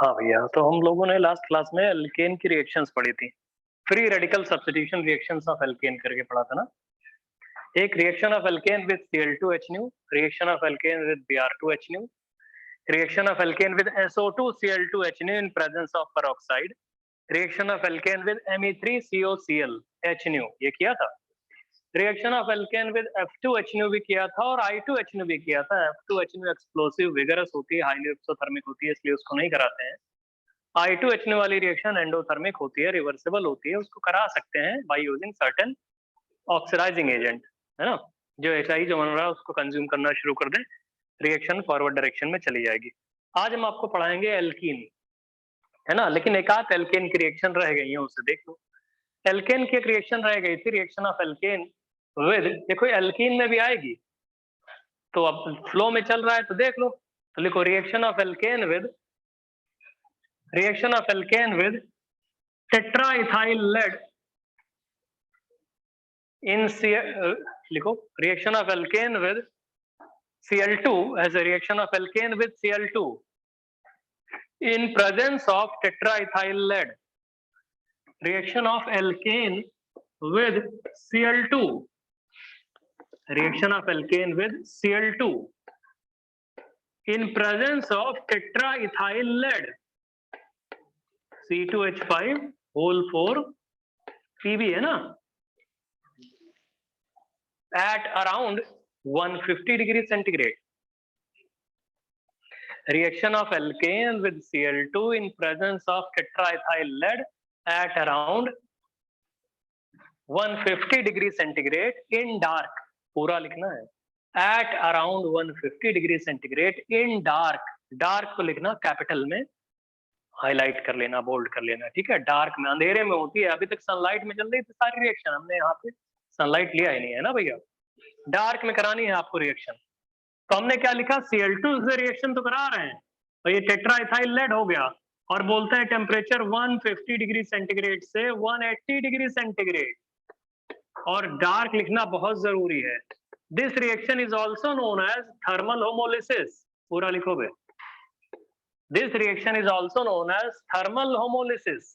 हाँ भैया, तो हम लोगों ने लास्ट क्लास में एल्केन की रिएक्शंस पढ़ी थी। Free radical substitution reactions of alkene करके पढ़ा था ना। एक reaction of alkane with Cl2H reaction of alkane with Br2H reaction of alkane with SO2Cl2H in presence of peroxide, reaction of alkane with Me3COClH ये किया था। Reaction of alkane with F2H भी किया था और I2H भी किया था। F2H एक्सप्लोसिव विगरस होती है, हाईली एक्सोथर्मिक होती है, इसलिए उसको नहीं कराते हैं। I2H वाली रिएक्शन एंडोथर्मिक होती है, रिवर्सिबल होती है, उसको करा सकते हैं by using certain oxidizing agent, है ना। जो HI जो बन रहा है उसको कंज्यूम करना शुरू कर दें, रिएक्शन फॉरवर्ड डायरेक्शन में चली जाएगी। आज हम आपको पढ़ाएंगे एल्कीन, है ना। लेकिन एक आध एल्केन की रिएक्शन रह गई है, उसे देख लो। एल्केन की एक रिएक्शन रह गई थी, रिएक्शन ऑफ एल्केन विद, देखो एल्कीन में भी आएगी, तो अब फ्लो में चल रहा है तो देख लो। तो लिखो reaction of alkane with tetraethyl lead in लिखो reaction of alkane with Cl2 as a reaction of alkane with Cl2 in presence of tetraethyl lead. Reaction of alkane with Cl2. Reaction of alkane with Cl2 in presence of tetraethyl lead. C2H5 whole 4 Pb है ना, at around 150 degree centigrade. Reaction of alkane with Cl2 in presence of tetraethyl lead at around 150 degree centigrade in dark. पूरा लिखना है, at around 150 degree centigrade in dark. dark को लिखना capital में, highlight कर लेना, बोल्ड कर लेना, ठीक है। डार्क में, अंधेरे में होती है। अभी तक सनलाइट में चल रही थी सारी रिएक्शन, हमने यहाँ पे सनलाइट लिया ही नहीं है ना भैया। डार्क में करानी है आपको रिएक्शन। तो हमने क्या लिखा, Cl2 से रिएक्शन तो करा रहे हैं, तो ये टेट्राइथाइल लेड हो गया, और बोलते हैं टेम्परेचर 150 डिग्री सेंटीग्रेड से 180 डिग्री सेंटीग्रेड, और डार्क लिखना बहुत जरूरी है। This reaction is also known as thermal homolysis. पूरा लिखोगे, this reaction is also known as thermal homolysis.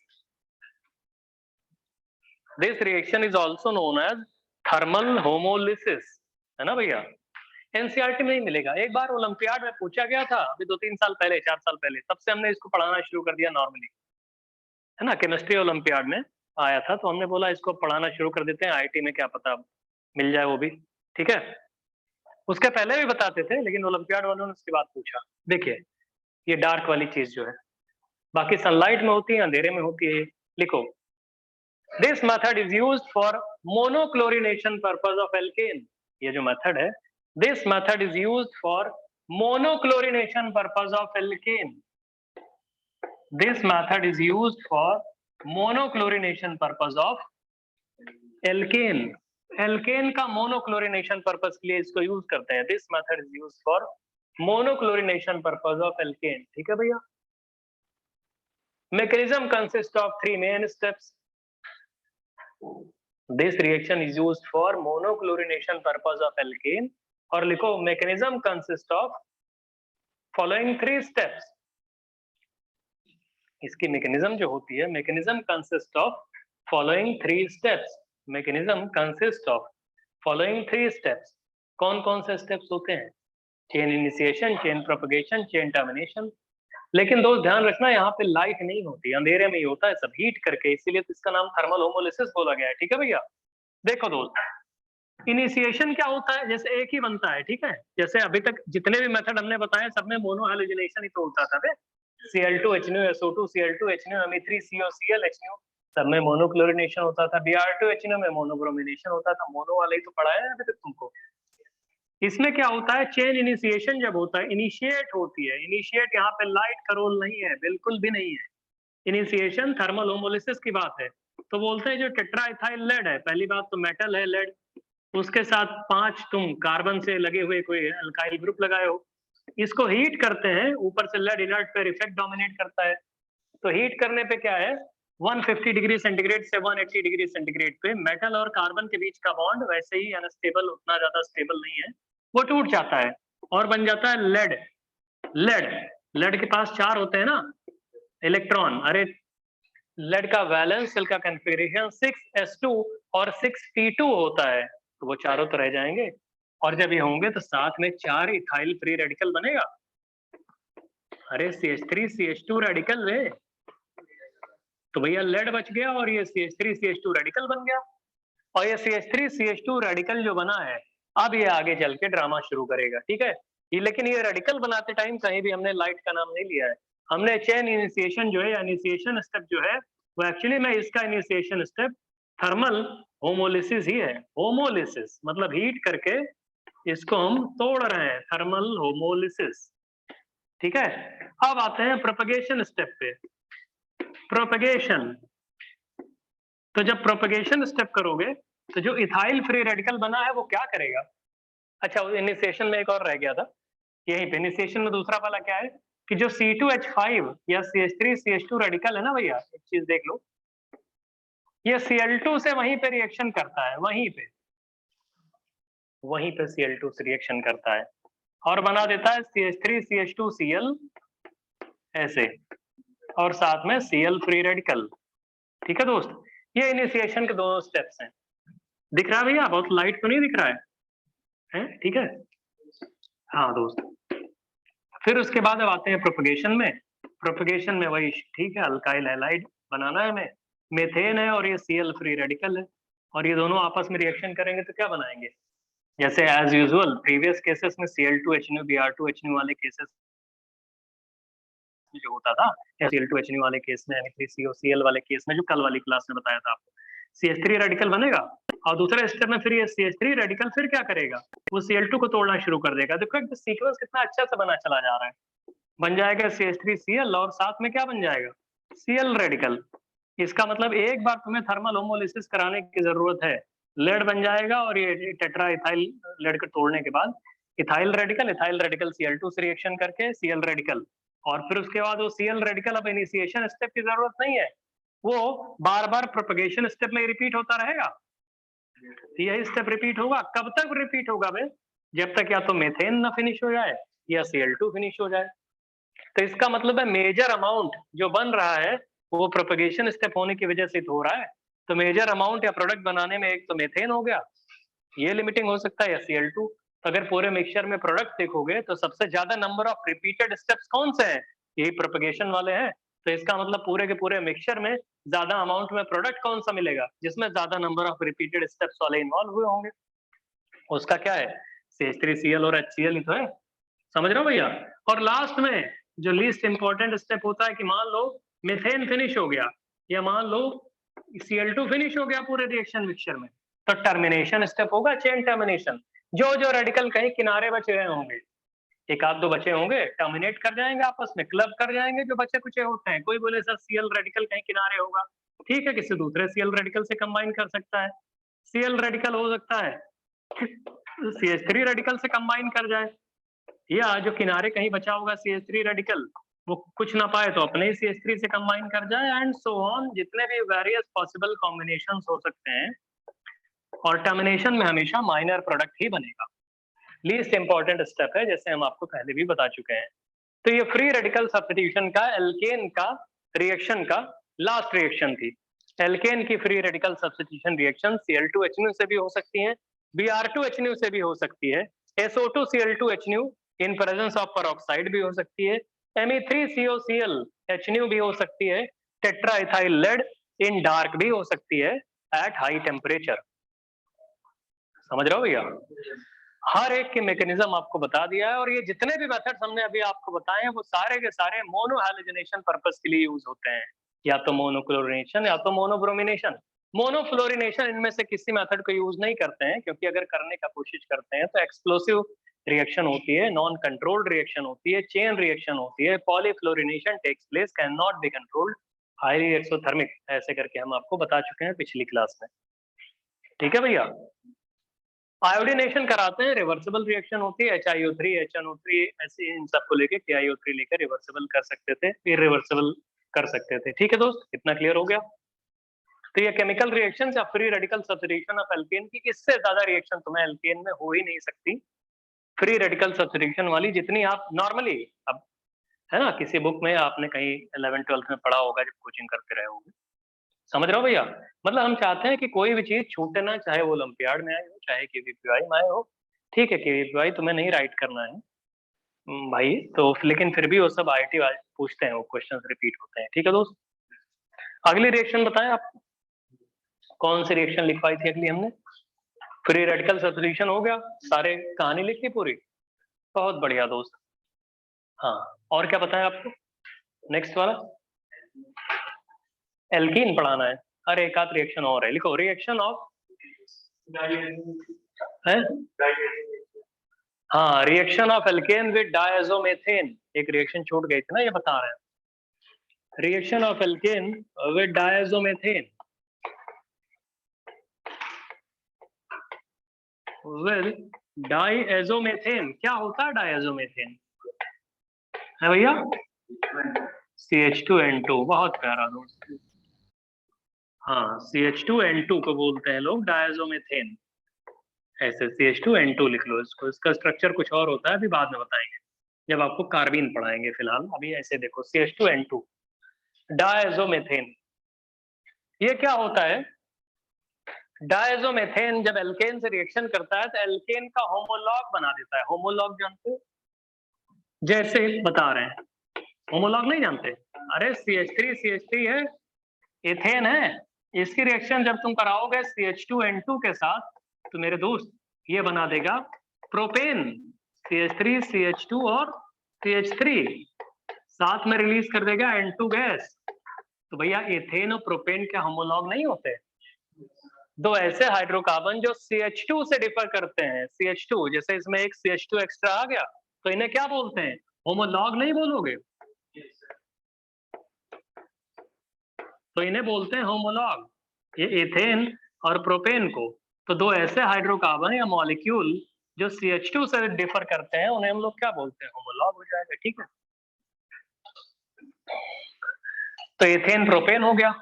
This reaction is also known as thermal homolysis, है ना भैया। एनसीईआरटी में ही मिलेगा। एक बार ओलंपियाड में पूछा गया था, अभी 2-3 साल पहले, 4 साल पहले, तब से हमने इसको पढ़ाना शुरू कर दिया नॉर्मली, है ना। केमिस्ट्री ओलंपियाड में आया था, तो हमने बोला इसको पढ़ाना शुरू कर देते हैं, आईटी में क्या पता मिल जाए वो भी, ठीक है। उसके पहले भी बताते थे, लेकिन ओलंपियाड वालों ने उसके बाद पूछा। देखिए ये डार्क वाली चीज जो है, बाकी सनलाइट में होती है, अंधेरे में होती है। लिखो, this method is used for monochlorination purpose of alkene. ये जो मेथड है, this method is used for monochlorination purpose of alkane. This method is used for monochlorination purpose of alkane. alkane का monochlorination purpose के लिए इसको use करते हैं। This method is used for monochlorination purpose of alkane, ठीक है भैया। Mechanism consists of 3 main steps. This reaction is used for monochlorination purpose of alkane. और लिखो, mechanism consist of following 3 steps. इसकी मैकेनिज्म जो होती है, mechanism consist of following 3 steps. Mechanism consist of following 3 steps. कौन कौन से स्टेप्स होते हैं? Chain initiation, chain propagation, chain termination. लेकिन दोस्त ध्यान रखना, यहाँ पे लाइट नहीं होती, अंधेरे में ही होता है सब, हीट करके, इसीलिए तो इसका नाम थर्मल होमोलिसिस बोला गया है, ठीक है भैया। देखो दोस्त, इनिशिएशन क्या होता है, जैसे एक ही बनता है, ठीक है। जैसे अभी तक जितने भी मेथड हमने बताए, सब में मोनो हैलोजिनेशन ही तो होता था। Cl2HNO, SO2, Cl2HNO, Me3COClHNO, सब में मोनोक्लोरिनेशन होता था। Br2HNO में मोनोब्रोमिनेशन होता था। मोनो वाला ही तो पढ़ाया है अभी तक तुमको। इसमें क्या होता है, चेन इनिशिएशन जब होता है, इनिशिएट होती है। इनिशिएट यहाँ पे लाइट का रोल नहीं है, बिल्कुल भी नहीं है। इनिशिएशन थर्मल होमोलिसिस की बात है। तो बोलते हैं जो टेट्राइथाइल लेड है, पहली बात तो मेटल है लेड, उसके साथ 5 तुम कार्बन से लगे हुए कोई अल्काइल ग्रुप लगाए हो, इसको हीट करते हैं, ऊपर से लेड इनर्ट पर इफेक्ट डोमिनेट करता है। तो हीट करने पे क्या है, 150 डिग्री सेंटीग्रेड से 180 डिग्री सेंटीग्रेड पे मेटल और कार्बन के बीच का बॉन्ड वैसे ही अनस्टेबल, उतना ज्यादा स्टेबल नहीं है, वो टूट जाता है और बन जाता है लेड। लेड के पास 4 होते हैं ना, इलेक्ट्रॉन, अरे लेड का वैलेंस शेल का कॉन्फ़िगरेशन 6s2 और 6p2 होता है, तो वो चारों तो रह जाएंगे, और जब ये होंगे तो साथ में 4 इथाइल फ्री रेडिकल बनेगा। अरे CH3 CH2 रेडिकल में, तो भैया लेड बच गया और ये CH3 CH2 रेडिकल बन गया, और ये CH3 CH2 रेडिकल जो बना है, अब ये आगे चल के ड्रामा शुरू करेगा, ठीक है। ये लेकिन ये रेडिकल बनाते टाइम कहीं भी हमने लाइट का नाम नहीं लिया है, हमने चेन इनिशिएशन जो है, इनिशिएशन स्टेप जो है, वो एक्चुअली में इसका इनिशिएशन स्टेप थर्मल होमोलिसिस ही है। होमोलिसिस मतलब हीट करके इसको हम तोड़ रहे हैं, थर्मल होमोलिसिस, ठीक है। अब आते हैं प्रोपगेशन स्टेप पे। प्रोपगेशन, तो जब प्रोपगेशन स्टेप करोगे तो जो इथाइल फ्री रेडिकल बना है वो क्या करेगा? अच्छा, इनिशिएशन में एक और रह गया था, यही पे इनिशिएशन में दूसरा वाला क्या है कि जो C2H5 या CH3 CH2 रेडिकल है ना भैया, एक चीज देख लो, ये Cl2 से वहीं पे रिएक्शन करता है, वहीं पे Cl2 से रिएक्शन करता है और बना देता है CH3 CH2Cl ऐसे, और साथ में Cl फ्री रेडिकल, ठीक है दोस्त। ये इनिशिएशन के दोनों स्टेप्स हैं। दिख रहा है भैया? बहुत लाइट तो नहीं दिख रहा है? ठीक है, हाँ दोस्त। फिर उसके बाद अब आते हैं प्रोपगेशन में। प्रोपगेशन में वही ठीक है, अल्काइल हैलाइड बनाना है हमें, मेथेन है और ये Cl फ्री रेडिकल है, और ये दोनों आपस में रिएक्शन करेंगे तो क्या बनाएंगे? जैसे एज यूजुअल प्रीवियस केसेस में Cl2HNO Br2HNO वाले केसेस जो होता था, Cl2HNO वाले केस में, Na3COCl वाले केस में जो कल वाली क्लास में बताया था आपको, CH3 रेडिकल बनेगा, और दूसरे स्टेप में फिर ये CH3 रेडिकल फिर क्या करेगा? वो Cl2 को तोड़ना शुरू कर देगा। देखो एक सीक्वेंस कितना अच्छा से बना चला जा रहा है। बन जाएगा CH3Cl और साथ में क्या बन जाएगा? Cl radical. इसका मतलब एक बार तुम्हें थर्मल होमोलिसिस कराने की जरूरत है, लेड बन जाएगा, और ये टेट्रा इथाइल लेड को तोड़ने के बाद इथाइल रेडिकल Cl2 से रिएक्शन करके Cl रेडिकल, और फिर उसके बाद वो Cl रेडिकल अब इनिशिएशन स्टेप की जरूरत नहीं है, वो बार बार प्रोपगेशन स्टेप में रिपीट होता रहेगा। यही स्टेप रिपीट होगा। कब तक रिपीट होगा बे? जब तक या तो मेथेन ना फिनिश हो जाए या Cl2 फिनिश हो जाए। तो इसका मतलब है मेजर अमाउंट जो बन रहा है वो प्रोपगेशन स्टेप होने की वजह से हो रहा है। तो मेजर अमाउंट या प्रोडक्ट बनाने में एक तो मेथेन हो गया, ये लिमिटिंग हो सकता है, या Cl2। तो अगर पूरे मिक्सचर में प्रोडक्ट देखोगे तो सबसे ज्यादा नंबर ऑफ रिपीटेड स्टेप्स कौन से हैं? यही प्रोपगेशन वाले हैं। तो इसका मतलब पूरे के पूरे मिक्सचर में ज्यादा अमाउंट में प्रोडक्ट कौन सा मिलेगा? जिसमें ज्यादा नंबर ऑफ रिपीटेड स्टेप्स वाले इन्वॉल्व हुए होंगे। उसका क्या है? CH3Cl और HCl ही तो है। समझ रहे हो भैया? और लास्ट में जो लीस्ट इंपॉर्टेंट स्टेप होता है कि मान लो मिथेन फिनिश हो गया, या मान लो Cl2 फिनिश हो गया पूरे रिएक्शन मिक्सचर में, तो टर्मिनेशन स्टेप होगा, चेन टर्मिनेशन। जो जो रेडिकल कहीं किनारे बचे हुए होंगे, एक आध दो बचे होंगे, टर्मिनेट कर जाएंगे आपस में, क्लब कर जाएंगे जो बचे कुचे होते हैं। कोई बोले सर Cl रेडिकल कहीं किनारे होगा, ठीक है, किसी दूसरे Cl रेडिकल से कंबाइन कर सकता है। Cl रेडिकल हो सकता है CH3 रेडिकल से कंबाइन कर जाए, या जो किनारे कहीं बचा होगा CH3 रेडिकल वो कुछ ना पाए तो अपने ही CH3 से कंबाइन कर जाए, एंड सो ऑन, जितने भी वेरियस पॉसिबल कॉम्बिनेशंस हो सकते हैं। और टर्मिनेशन में हमेशा माइनर प्रोडक्ट ही बनेगा। लीस्ट इंपॉर्टेंट स्टेप है, जैसे हम आपको पहले भी बता चुके हैं। तो ये फ्री रेडिकल सब्स्टिट्यूशन का एल्केन का रिएक्शन का लास्ट रिएक्शन थी। एल्केन की free radical substitution reaction Cl2HNO से भी हो सकती है, Br2HNO से भी हो सकती है, SO2Cl2HNO in presence of peroxide भी हो सकती है, Me3COCl HNO भी हो सकती है, टेट्राइथाइल लेड इन डार्क भी हो सकती है एट हाई टेम्परेचर। समझ रहे हो भैया? हर एक के मैकेनिज्म आपको बता दिया है, और ये जितने भी मेथड्स हमने अभी आपको बताए हैं वो सारे के सारे मोनोहैलोजेनेशन पर्पस के लिए यूज होते हैं, या तो मोनोक्लोरिनेशन या तो मोनोब्रोमिनेशन। मोनोफ्लोरिनेशन इनमें से किसी मेथड को यूज नहीं करते हैं, क्योंकि अगर करने का कोशिश करते हैं तो एक्सप्लोसिव रिएक्शन होती है, नॉन कंट्रोल्ड रिएक्शन होती है, चेन रिएक्शन होती है, polyfluorination takes place, can not be controlled, highly exothermic, ऐसे करके हम आपको बता चुके हैं पिछली क्लास में। ठीक है भैया? आयोडीनेशन कराते हैं, रिवर्सिबल रिएक्शन होती है, HiO3 HNO3 ऐसे इन सबको लेके KiO3 लेकर रिवर्सिबल कर सकते थे, इरिवर्सिबल कर सकते थे। ठीक है दोस्त, इतना क्लियर हो गया? तो ये केमिकल रिएक्शन या free radical substitution of alkene की, इससे ज्यादा रिएक्शन तुम्हें एल्केन में हो ही नहीं सकती फ्री रेडिकल सब्स्टिट्यूशन वाली, जितनी आप नॉर्मली। अब है ना, किसी बुक में आपने कहीं 11th-12th में पढ़ा होगा जब कोचिंग करते रहे होगे। समझ रहे हो भैया? मतलब हम चाहते हैं कि कोई भी चीज छूटे ना, चाहे वो ओलंपियाड में आए हो, चाहे केवीपीवाई में आए हो। ठीक है, केवीपीवाई तुम्हें नहीं राइट करना है भाई, तो लेकिन फिर भी वो सब आईआईटी वाले पूछते हैं, वो क्वेश्चंस रिपीट होते हैं। ठीक है दोस्त, अगली रिएक्शन बताएं आप, कौन सी रिएक्शन लिखवाई थी अगली हमने? फ्री रेडिकल सब्स्टिट्यूशन हो गया, सारे कहानी लिख ली पूरी, बहुत बढ़िया दोस्त। हाँ, और क्या बताएं आपको? नेक्स्ट वाला एल्कीन पढ़ाना है। अरे एक आध रिएक्शन और है, लिखो रिएक्शन ऑफ है। हाँ, रिएक्शन ऑफ एल्केन विद डायजोमेथेन, एक रिएक्शन छूट गई थी ना, ये बता रहे हैं। Reaction of alkane with diazomethane with diazomethane, क्या होता है डायजोमेथेन? है भैया CH2N2, बहुत प्यारा दोस्त। हाँ, CH2N2 को बोलते हैं लोग डायजोमेथेन। ऐसे CH2N2 लिख लो इसको, इसका स्ट्रक्चर कुछ और होता है, अभी बाद में बताएंगे जब आपको कार्बीन पढ़ाएंगे। फिलहाल अभी ऐसे देखो, CH2N2 डायजोमेथेन, ये क्या होता है? डायजोमेथेन जब एल्केन से रिएक्शन करता है तो एल्केन का होमोलॉग बना देता है। होमोलॉग जानते हो? जैसे बता रहे हैं, होमोलॉग नहीं जानते? अरे CH3 है, एथेन है। इसकी रिएक्शन जब तुम कराओगे CH2N2 के साथ तो मेरे दोस्त ये बना देगा प्रोपेन, CH3 CH2 और CH3 साथ में रिलीज कर देगा N2 गैस। तो भैया एथेन और प्रोपेन के होमोलॉग नहीं होते? दो ऐसे हाइड्रोकार्बन जो CH2 से डिफर करते हैं, CH2 जैसे इसमें एक CH2 एक्स्ट्रा आ गया, तो इन्हें क्या बोलते हैं? होमोलॉग नहीं बोलोगे? तो इन्हें बोलते हैं होमोलॉग, ये एथेन और प्रोपेन को। तो दो ऐसे हाइड्रोकार्बन या मॉलिक्यूल जो CH2 से डिफर करते हैं उन्हें हम लोग क्या बोलते हैं? होमोलॉग हो जाएगा। ठीक है, तो एथेन प्रोपेन हो गया।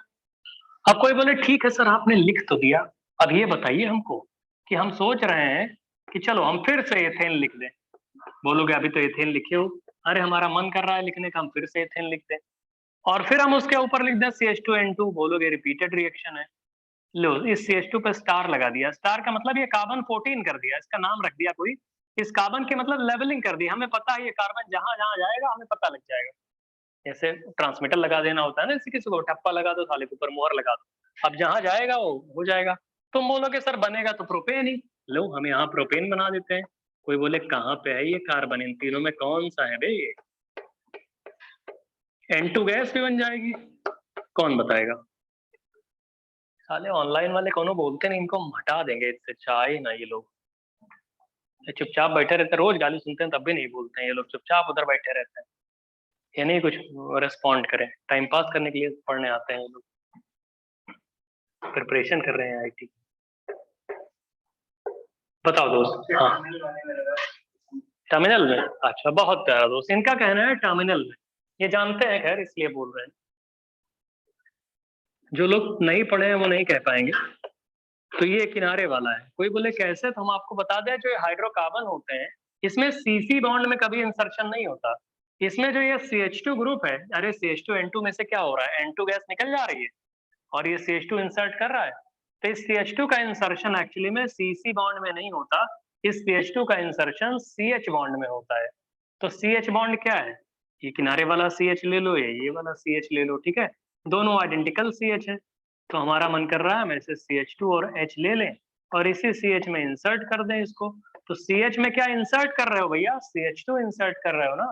अब कोई बोले ठीक है सर आपने लिख तो दिया, अब ये बताइए हमको कि हम सोच रहे हैं कि चलो हम फिर से एथेन लिख दें। बोलोगे अभी तो एथेन लिखे हो। अरे हमारा मन कर रहा है लिखने का, हम फिर से एथेन लिख दें और फिर हम उसके ऊपर लिख दें CH2N2। बोलोगे रिपीटेड रिएक्शन है। लो, इस CH2 पे स्टार लगा दिया। स्टार का मतलब ये कार्बन 14 कर दिया, इसका नाम रख दिया कोई। इस कार्बन की मतलब लेवलिंग कर दी, हमें पता है ये कार्बन जहां जहां जाएगा हमें पता लग जाएगा। जैसे ट्रांसमीटर लगा देना होता है ना, किसी को ठप्पा लगा दो, साले के ऊपर मोहर लगा दो, अब जहां जाएगा वो हो जाएगा। तुम बोलोगे सर बनेगा तो प्रोपेन ही। लो हम यहाँ प्रोपेन बना देते हैं। कोई बोले कहाँ पे है ये कार्बन, इन तीनों में कौन सा है बे ये? N2 गैस भी बन जाएगी, कौन बताएगा? साले ऑनलाइन वाले कोनो बोलते नहीं, इनको हम हटा देंगे इससे, चाहे ना ये लोग चुपचाप बैठे रहते हैं, रोज गाली सुनते हैं तब भी नहीं बोलते हैं ये लोग, चुपचाप उधर बैठे रहते हैं, ये नहीं कुछ रेस्पॉन्ड करें। टाइम पास करने के लिए पढ़ने आते हैं ये लोग, प्रिपरेशन कर रहे हैं आईटी। बताओ दोस्त। हाँ, टर्मिनल में, अच्छा बहुत प्यारा दोस्त, इनका कहना है टर्मिनल में, ये जानते हैं खैर इसलिए बोल रहे हैं। जो लोग नहीं पढ़े हैं वो नहीं कह पाएंगे। तो ये किनारे वाला है। कोई बोले कैसे, तो हम आपको बता दें, जो ये हाइड्रोकार्बन होते हैं इसमें CC बॉन्ड में कभी इंसर्शन नहीं होता। इसमें जो ये CH2 ग्रुप है, अरे CH2N2 में से क्या हो रहा है, N2 गैस निकल जा रही है और ये CH2 इंसर्ट कर रहा है। तो इस CH2 का इंसर्शन एक्चुअली में CC बॉन्ड में नहीं होता, इस CH2 का इंसर्शन CH बॉन्ड में होता है। तो CH बॉन्ड क्या है? ये किनारे वाला CH ले लो, ये वाला CH ले लो, ठीक है, दोनों आइडेंटिकल CH है। तो हमारा मन कर रहा है हम ऐसे CH2 और H ले लें और इसी CH में इंसर्ट कर दें इसको। तो CH में क्या इंसर्ट कर रहे हो भैया? CH2 इंसर्ट कर रहे हो ना।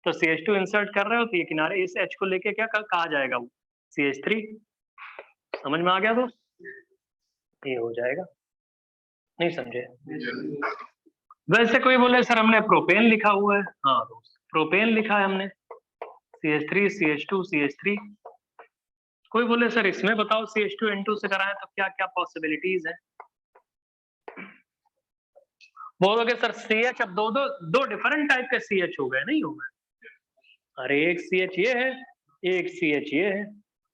तो CH2 इंसर्ट कर रहे हो तो ये किनारे इस H को लेके क्या कहा जाएगा? वो CH3। समझ में आ गया दोस्त? ये हो जाएगा, नहीं समझे? वैसे कोई बोले सर हमने प्रोपेन लिखा हुआ है। हाँ दोस्त, प्रोपेन लिखा है हमने, CH3 CH2 CH3। कोई बोले सर इसमें बताओ CH2N2 से कराएं तो क्या क्या पॉसिबिलिटीज है? बोलोगे सर CH, अब दो डिफरेंट टाइप के CH हो गए, नहीं हो गए? अरे एक CH ये है, एक CH ये है,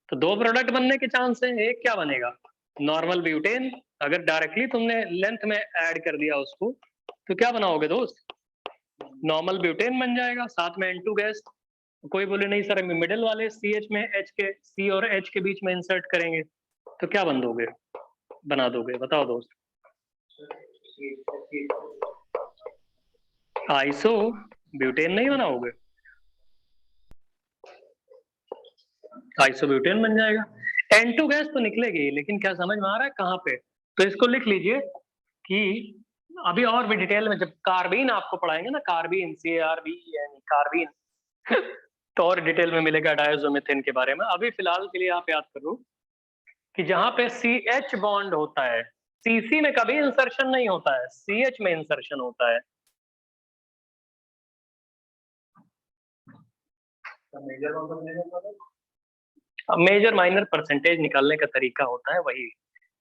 तो दो प्रोडक्ट बनने के चांस है। एक क्या बनेगा? Normal butane. अगर डायरेक्टली तुमने लेंथ में ऐड कर दिया उसको तो क्या बनाओगे दोस्त? नॉर्मल ब्यूटेन बन जाएगा, साथ में N2 गैस। कोई बोले नहीं सर हम मिडिल वाले CH में H के C और H के बीच में इंसर्ट करेंगे, तो क्या बना दोगे बताओ दोस्त? आइसो ब्यूटेन नहीं बनाओगे? आइसोब्यूटेन बन जाएगा। N2 गैस तो निकलेगी, लेकिन क्या समझ में आ रहा है कहाँ पे? तो इसको लिख लीजिए कि अभी और भी डिटेल में जब कार्बीन आपको पढ़ाएंगे ना, कार्बीन CARBEN कार्बीन तो और डिटेल में मिलेगा डायज़ोमीथेन के बारे में। अभी फिलहाल के लिए आप याद करो कि जहां पे CH बॉन्ड होता है, CC में कभी इंसर्शन नहीं होता है, CH में इंसर्शन होता है। मेजर माइनर परसेंटेज निकालने का तरीका होता है वही,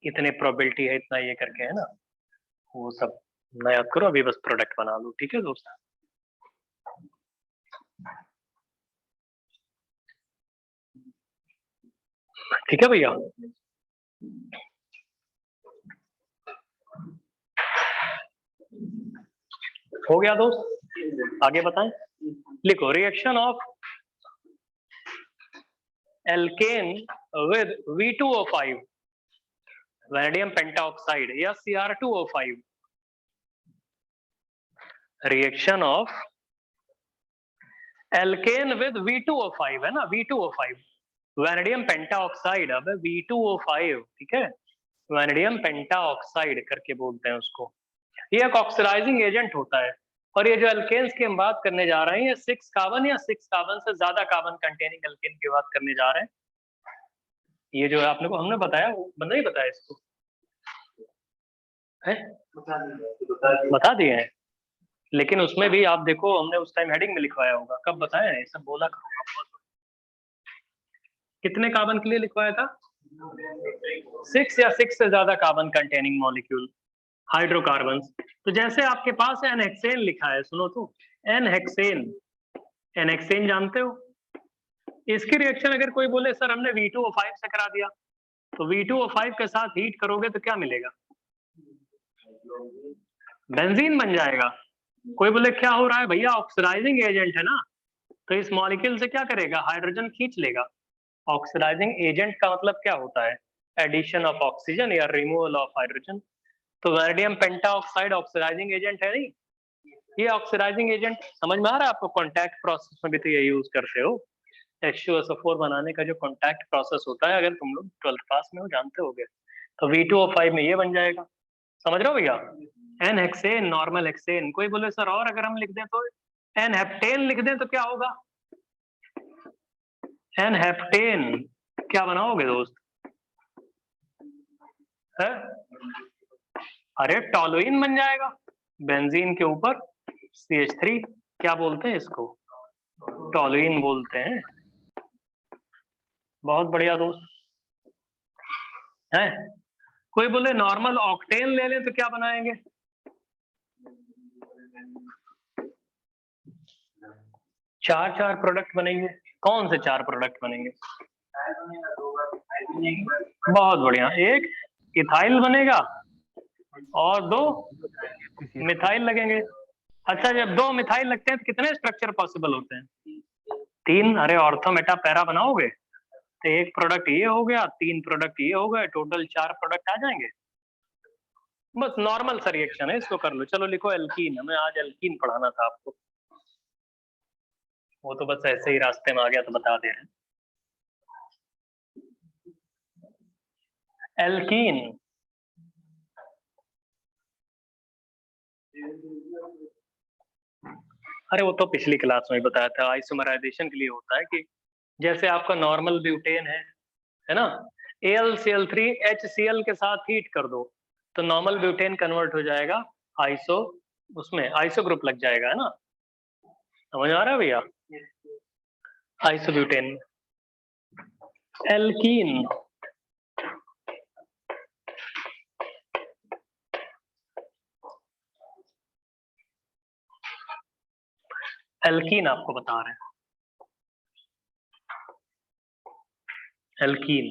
इतने प्रोबेबिलिटी है इतना ये करके, है ना, वो सब ना याद करो, अभी बस प्रोडक्ट बना लो। ठीक है दोस्त? ठीक है भैया? हो गया दोस्त? आगे बताएं। लिखो reaction of alkane with V2O5 vanadium pentoxide या Cr2O5। Reaction of alkane with V2O5 है ना, V2O5 वैनेडियम पेंटाऑक्साइड। अब V2O5, ठीक है, वैनेडियम पेंटाऑक्साइड करके बोलते हैं उसको। ये एक ऑक्सीडाइजिंग एजेंट होता है। और ये जो एल्केन्स की हम बात करने जा रहे हैं, ये 6 कार्बन या 6 कार्बन से ज्यादा कार्बन कंटेनिंग एल्केन की बात करने जा रहे हैं। ये जो आपने को हमने बताया, वो नहीं बताया इसको है? बता दिए हैं, लेकिन उसमें भी आप देखो हमने उस टाइम हेडिंग में लिखवाया होगा, कब बताया है, सब बोला करो। कितने कार्बन के लिए लिखवाया था? 6 या 6 से ज्यादा कार्बन कंटेनिंग मॉलिक्यूल हाइड्रोकार्बन। तो जैसे आपके पास एन हेक्सेन लिखा है, सुनो तो, एन हेक्सेन जानते हो? इसकी रिएक्शन अगर कोई बोले सर हमने V2O5 से करा दिया, तो V2O5 के साथ हीट करोगे तो क्या मिलेगा? बेंजीन बन जाएगा। कोई बोले क्या हो रहा है भैया, ऑक्सीडाइजिंग एजेंट है ना, तो इस मॉलिक्यूल से क्या करेगा, हाइड्रोजन खींच लेगा। ऑक्सीडाइजिंग एजेंट का मतलब क्या होता है? एडिशन ऑफ ऑक्सीजन या रिमूवल ऑफ हाइड्रोजन। तो वैनेडियम पेंटाऑक्साइड ऑक्सीडाइजिंग एजेंट है नहीं? ये ऑक्सीडाइजिंग एजेंट समझ में आ रहा है आपको? कॉन्टैक्ट प्रोसेस में भी तो ये यूज करते हो। H2SO4 बनाने का जो कॉन्टैक्ट प्रोसेस होता है, अगर तुम लोग 12th क्लास में हो जानते होगे, तो V2O5 में ये बन जाएगा। समझ रहे हो भैया? N hexane, normal hexane. कोई बोले सर और अगर हम लिख दें तो एन हेप्टेन लिख दें तो क्या होगा? एन हेप्टेन क्या बनाओगे दोस्त? है? अरे टॉलुइन बन जाएगा। बेंजीन के ऊपर CH3, क्या बोलते हैं इसको? टॉलुइन बोलते हैं। बहुत बढ़िया दोस्त है। कोई बोले नॉर्मल ऑक्टेन ले लें तो क्या बनाएंगे? चार प्रोडक्ट बनेंगे। कौन से 4 प्रोडक्ट बनेंगे? बहुत बढ़िया, एक इथाइल बनेगा और 2 मिथाइल लगेंगे। अच्छा, जब 2 मिथाइल लगते हैं तो कितने स्ट्रक्चर पॉसिबल होते हैं? 3। अरे ऑर्थो मेटा पैरा बनाओगे तो एक प्रोडक्ट ये हो गया, 3 प्रोडक्ट ये हो गए, टोटल 4 प्रोडक्ट आ जाएंगे। बस नॉर्मल सा रिएक्शन है, इसको कर लो। चलो लिखो एल्कीन। हमें आज एल्कीन पढ़ाना था आपको, वो तो बस ऐसे ही रास्ते में आ गया तो बता दे रहे हैं। एल्कीन अरे वो तो पिछली क्लास में बताया था, आइसोमराइजेशन के लिए होता है कि जैसे आपका नॉर्मल ब्यूटेन है ना, AlCl3 HCl के साथ हीट कर दो तो नॉर्मल ब्यूटेन कन्वर्ट हो जाएगा आइसो, उसमें आइसो ग्रुप लग जाएगा, है ना? समझ आ रहा है भैया? आइसोब्यूटेन। एल्कीन एल्कीन आपको बता रहे हैं। एल्कीन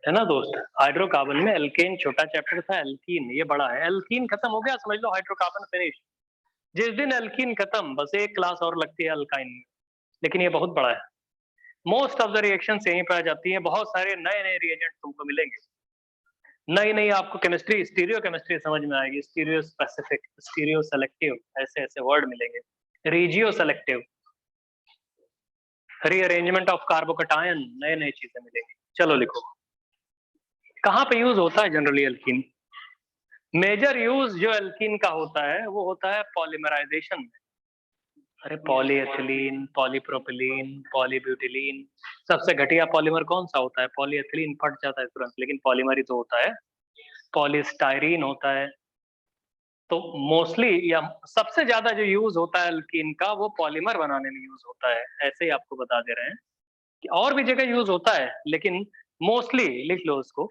है ना दोस्त, हाइड्रोकार्बन में एल्केन छोटा चैप्टर था, एल्कीन ये बड़ा है। एल्कीन खत्म हो गया, समझ लो हाइड्रोकार्बन फिनिश। जिस दिन एल्कीन खत्म बस एक क्लास और लगती है अल्काइन में, लेकिन ये बहुत बड़ा है। मोस्ट ऑफ द रिएक्शन यहीं पर आ जाती है, बहुत सारे नए नए रिएजेंट तुमको मिलेंगे, नई नई आपको केमिस्ट्री, स्टीरियो केमिस्ट्री समझ में आएगी, स्टीरियो स्पेसिफिक, स्टीरियो सेलेक्टिव, ऐसे ऐसे वर्ड मिलेंगे, regio selective, rearrangement of carbocation, नए नए चीजें मिलेंगी। चलो लिखो, कहाँ पे यूज होता है जनरली एल्कीन? मेजर यूज जो एल्कीन का होता है वो होता है पॉलीमराइजेशन में। अरे पॉलीएथिलीन, पॉलीप्रोपिलीन, पॉलीब्यूटिलीन, सबसे घटिया पॉलीमर कौन सा होता है? पॉलीएथिलीन, फट जाता है तुरंत, लेकिन पॉलीमर ही तो होता है। पॉलीस्टाइरीन होता है। तो मोस्टली या सबसे ज्यादा जो यूज होता है एल्कीन का वो पॉलीमर बनाने में यूज होता है, ऐसे ही आपको बता दे रहे हैं कि और भी जगह यूज होता है, लेकिन मोस्टली लिख लो उसको,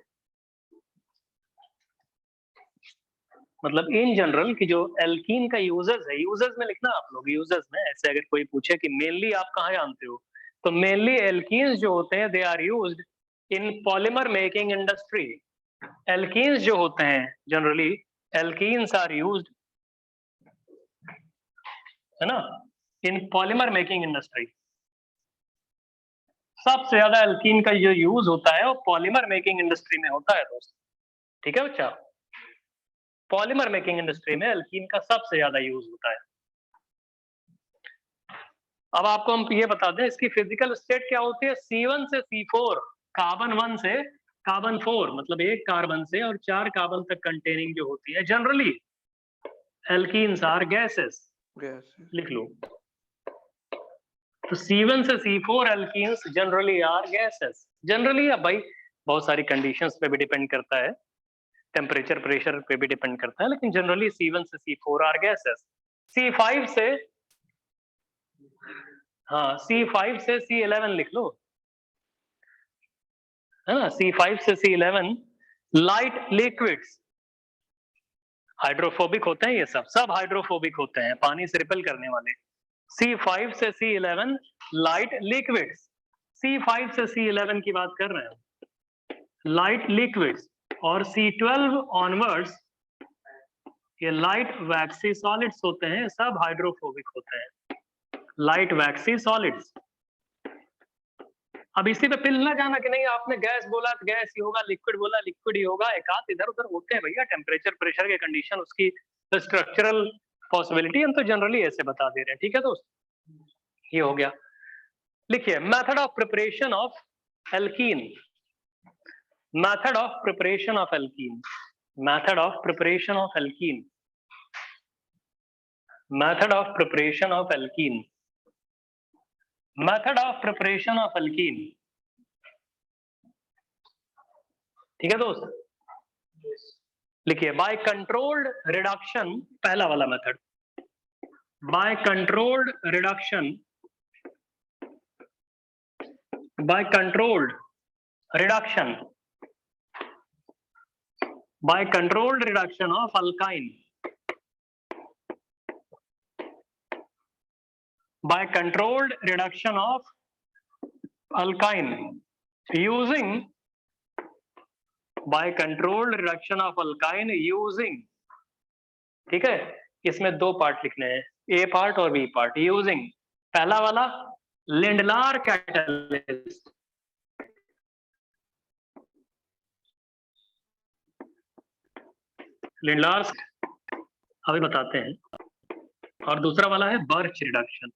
मतलब इन जनरल कि जो एल्कीन का यूजर्स है, यूजर्स में लिखना आप लोग, यूजर्स में, ऐसे अगर कोई पूछे कि मेनली आप कहाँ जानते हो, तो मेनली एल्कीन्स जो होते हैं they are used in polymer making industry. Alkenes जो होते हैं जनरली, एल्कीन्स आर यूज्ड, है ना, इन पॉलीमर मेकिंग इंडस्ट्री। सबसे ज्यादा एल्कीन का जो यूज होता है वो पॉलीमर मेकिंग इंडस्ट्री में होता है दोस्त। ठीक है बच्चा, पॉलीमर मेकिंग इंडस्ट्री में एल्कीन का सबसे ज्यादा यूज होता है। अब आपको हम ये बता दें इसकी फिजिकल स्टेट क्या होती है। C1 से C4, कार्बन 1 से कार्बन 4, मतलब एक कार्बन से और 4 कार्बन तक कंटेनिंग जो होती है जनरली एल्कीन्स आर गैसेस। लिख लो, तो C1 से C4 alkenes generally are gases. Generally अब भाई बहुत सारी कंडीशंस पे भी डिपेंड करता है, टेम्परेचर प्रेशर पे भी डिपेंड करता है, लेकिन जनरली C1 से C4 आर गैसेस। C5 से, हाँ C5 से C11 लिख लो, है ना, C5 से C11 लाइट लिक्विड्स, हाइड्रोफोबिक होते हैं, ये सब हाइड्रोफोबिक होते हैं, पानी से रिपेल करने वाले। C5 से C11 लाइट लिक्विड्स, C5 से C11 की बात कर रहे हैं, लाइट लिक्विड्स। और C12 ऑनवर्ड्स ये लाइट वैक्सी सॉलिड्स होते हैं, सब हाइड्रोफोबिक होते हैं, लाइट वैक्सी सॉलिड्स। अब इसी पे पिल ना जाना कि नहीं आपने गैस बोला तो गैस ही होगा, लिक्विड बोला लिक्विड ही होगा, एक आध इधर उधर होते हैं भैया, टेम्परेचर प्रेशर के कंडीशन, उसकी स्ट्रक्चरल पॉसिबिलिटी हम तो जनरली ऐसे बता दे रहे हैं। ठीक है दोस्त, ये हो गया। लिखिए, method of preparation of alkene, method of preparation of alkene, method of preparation of alkene, method of preparation of alkene, method of preparation of alkene. ठीक है दोस्त, लिखिए, बाय कंट्रोल्ड रिडक्शन, पहला वाला method, by controlled reduction, by controlled reduction, by controlled reduction of alkyne, by controlled reduction of alkyne using, by controlled reduction of alkyne using, ठीक है, इसमें दो पार्ट लिखने हैं, ए पार्ट और बी पार्ट। यूजिंग, पहला वाला लिंडलार कैटलिस्ट, लिंडलार अभी बताते हैं, और दूसरा वाला है बर्च रिडक्शन,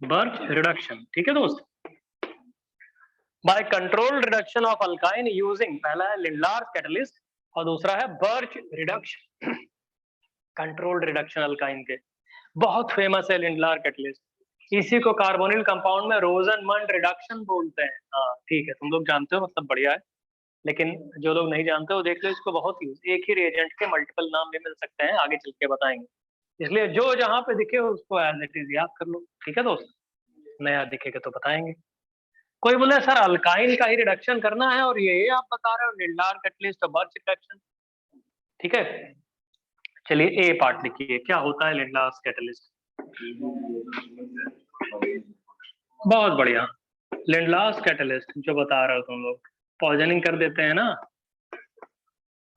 बर्च रिडक्शन। ठीक है दोस्त, by controlled reduction of alkyne using, पहला है लिंडलार कैटलिस्ट और दूसरा है Birch reduction. Controlled reduction alkyne के बहुत फेमस है लिंडलार कैटलिस्ट, इसी को कार्बोनिल कंपाउंड में रोजनमंड रिडक्शन बोलते हैं। हाँ ठीक है, तुम लोग जानते हो, मतलब बढ़िया है, लेकिन जो लोग नहीं जानते हो देख लो, इसको बहुत यूज, एक ही रिएजेंट के मल्टीपल नाम भी मिल सकते हैं, आगे चल के बताएंगे, इसलिए जो जहां पे दिखे उसको एज इट इज याद कर लो। ठीक है दोस्त, नया दिखेगा तो बताएंगे। कोई बोले सर अल्काइन का ही रिडक्शन करना है और ये आप बता रहे हो लिंडलार कैटलिस्ट और बर्च रिडक्शन। ठीक है, चलिए ए पार्ट लिखिए, क्या होता है लिंडलार कैटलिस्ट। बहुत बढ़िया, लिंडलार कैटलिस्ट जो बता रहे हो तुम लोग, पॉइजनिंग कर देते हैं ना।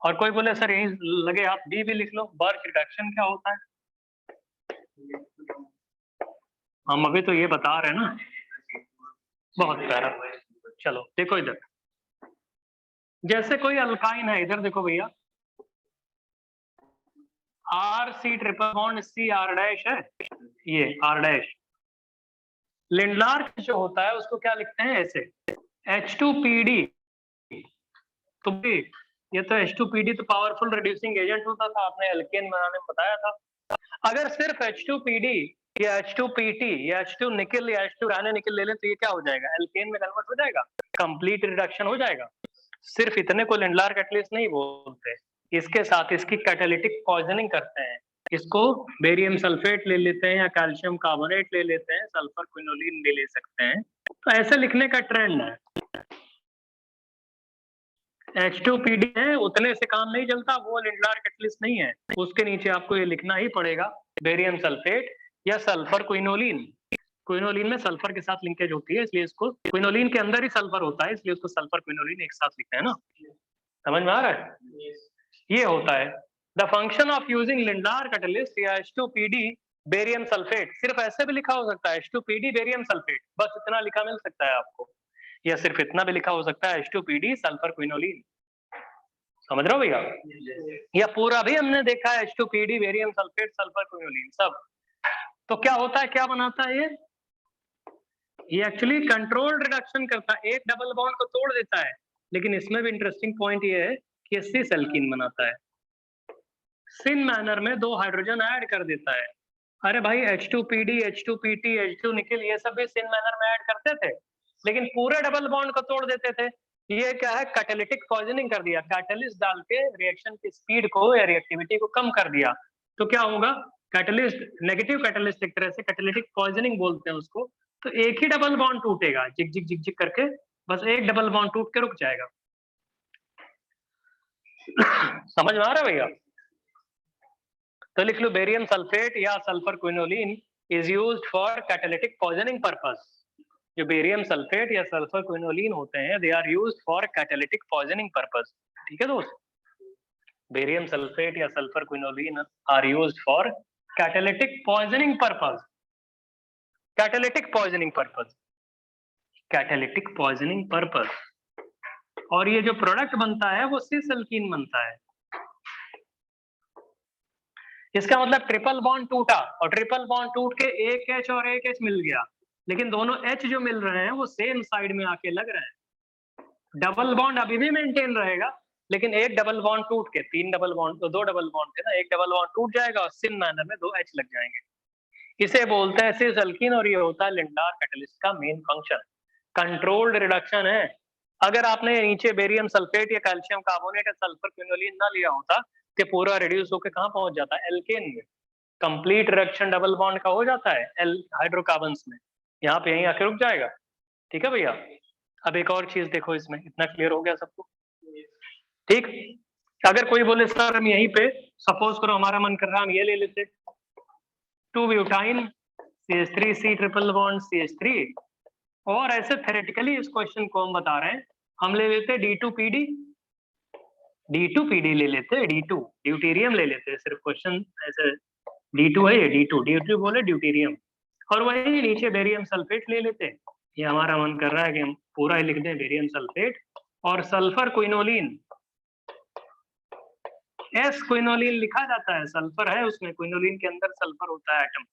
और कोई बोले सर यही लगे आप बी भी लिख लो, बर्च रिडक्शन क्या होता है। हम अभी तो ये बता रहे हैं ना। बहुत प्यारा। चलो देखो इधर, जैसे कोई अल्काइन है, इधर देखो भैया, R C triple bond C R dash है, ये आर डैश। लिंडलार्क जो होता है उसको क्या लिखते हैं ऐसे, H2PD। तो भी ये तो H2PD तो पावरफुल रिड्यूसिंग एजेंट होता था, आपने एल्केन बनाने में बताया था। अगर सिर्फ H2PD या H2PT या H2 निकल या H2 राने निकल ले लें तो ये क्या हो जाएगा, एल्केन में कन्वर्ट हो जाएगा, कंप्लीट रिडक्शन हो जाएगा। सिर्फ इतने को लिंडलार्क एटलिस्ट नहीं बोलते, इसके साथ इसकी कैटालिटिक पॉइजनिंग करते हैं। इसको बेरियम सल्फेट ले लेते हैं या कैल्शियम कार्बोनेट ले लेते हैं, सल्फर क्विनोलिन भी ले सकते हैं। तो ऐसे लिखने का ट्रेंड है। H2PD है, उतने से काम नहीं चलता, वो लिंडलार्क एटलिस्ट नहीं है, उसके नीचे आपको ये लिखना ही पड़ेगा बेरियम सल्फेट या सल्फर क्विनोलिन। क्विनोलिन में सल्फर के साथ लिंकेज होती है, इसलिए इसको क्विनोलिन के अंदर ही सल्फर होता है, इसलिए उसको सल्फर क्विनोलिन एक साथ लिखते हैं ना। समझ में आ रहा है? ये होता है the function of using Lindlar catalyst या H2PD बेरियम सल्फेट। सिर्फ ऐसे भी लिखा हो सकता है H2PD बेरियम सल्फेट, बस इतना लिखा मिल सकता है आपको, या सिर्फ इतना भी लिखा हो सकता है H2PD सल्फर क्विनोलिन। समझ रहे हो भैया? या पूरा भी हमने देखा है H2PD barium sulphate sulphur quinoline सब। तो क्या होता है, क्या बनाता है ये एक्चुअली कंट्रोल्ड रिडक्शन करता है, एक डबल बॉन्ड को तोड़ देता है। लेकिन इसमें भी इंटरेस्टिंग पॉइंट ये है कि सिस एल्कीन बनाता है, सिन मैनर में 2 हाइड्रोजन ऐड कर देता है। अरे भाई H2PD H2PT H2 निकल ये सब भी सिन मैनर में ऐड करते थे, लेकिन पूरे डबल बॉन्ड को तोड़ देते थे। ये क्या है, कैटालिटिक पॉइजनिंग कर दिया, कैटलिस्ट डाल के रिएक्शन की स्पीड को या रिएक्टिविटी को कम कर दिया। तो क्या होगा, कैटलिस्ट नेगेटिव कैटलिस्ट एक तरह से कैटालिटिक पॉइजनिंग बोलते हैं उसको। तो एक ही डबल बॉन्ड टूटेगा जिक जिक जिक जिक करके, बस एक डबल बॉन्ड टूट के रुक जाएगा। समझ में आ रहा है भैया? तो लिख लो बेरियम सल्फेट या sulphur quinoline is used for catalytic poisoning purpose. जो बेरियम सल्फेट या सल्फर क्विनोलिन होते हैं they are used for catalytic poisoning purpose. ठीक है दोस्त, बेरियम सल्फेट या sulphur quinoline are used for catalytic poisoning purpose. Catalytic poisoning purpose, catalytic poisoning purpose. और ये जो प्रोडक्ट बनता है वो सिस एल्कीन बनता है। इसका मतलब ट्रिपल बॉन्ड टूटा और ट्रिपल बॉन्ड टूट के एक H और एक H मिल गया, लेकिन दोनों H जो मिल रहे हैं वो सेम साइड में आके लग रहे हैं। डबल बॉन्ड अभी भी मेंटेन रहेगा, लेकिन एक डबल बॉन्ड टूट के, 3 डबल बॉन्ड तो 2 डबल बॉन्ड थे ना, एक डबल बॉन्ड टूट जाएगा और सिन मैनर में 2 H लग जाएंगे। इसे बोलते हैं सिस एल्कीन, और ये होता है लिंडलार कैटलिस्ट का मेन फंक्शन। कंट्रोल्ड रिडक्शन है। अगर आपने नीचे बेरियम सल्फेट या कैल्शियम कार्बोनेट या सल्फर क्विनोलिन ना लिया होता कि पूरा रिड्यूस होकर कहां पहुंच जाता है, एल्केन में। कंप्लीट रिडक्शन डबल बॉन्ड का हो जाता है एल हाइड्रोकार्बन्स में, यहाँ पे यहीं आके रुक जाएगा। ठीक है भैया? अब एक और चीज देखो, इसमें इतना क्लियर हो गया सबको? ठीक। अगर कोई बोले सर हम यहीं पे, सपोज करो हमारा मन कर रहा हम ये ले लेते 2 butyne CH3C triple bond CH3, और ऐसे थेरेटिकली इस क्वेश्चन को हम बता रहे हैं, हम ले लेते D2PD ले लेते, D2 ड्यूटेरियम ले लेते, सिर्फ क्वेश्चन ऐसे D2 है, ये D2 बोले ड्यूटेरियम, और वही नीचे बेरियम सल्फेट ले लेते। ये हमारा मन कर रहा है कि हम पूरा ही लिख दें बेरियम सल्फेट और सल्फर क्विनोलिन, एस क्विनोलिन लिखा जाता है, सल्फर है उसमें, क्विनोलिन के अंदर सल्फर होता है एटम।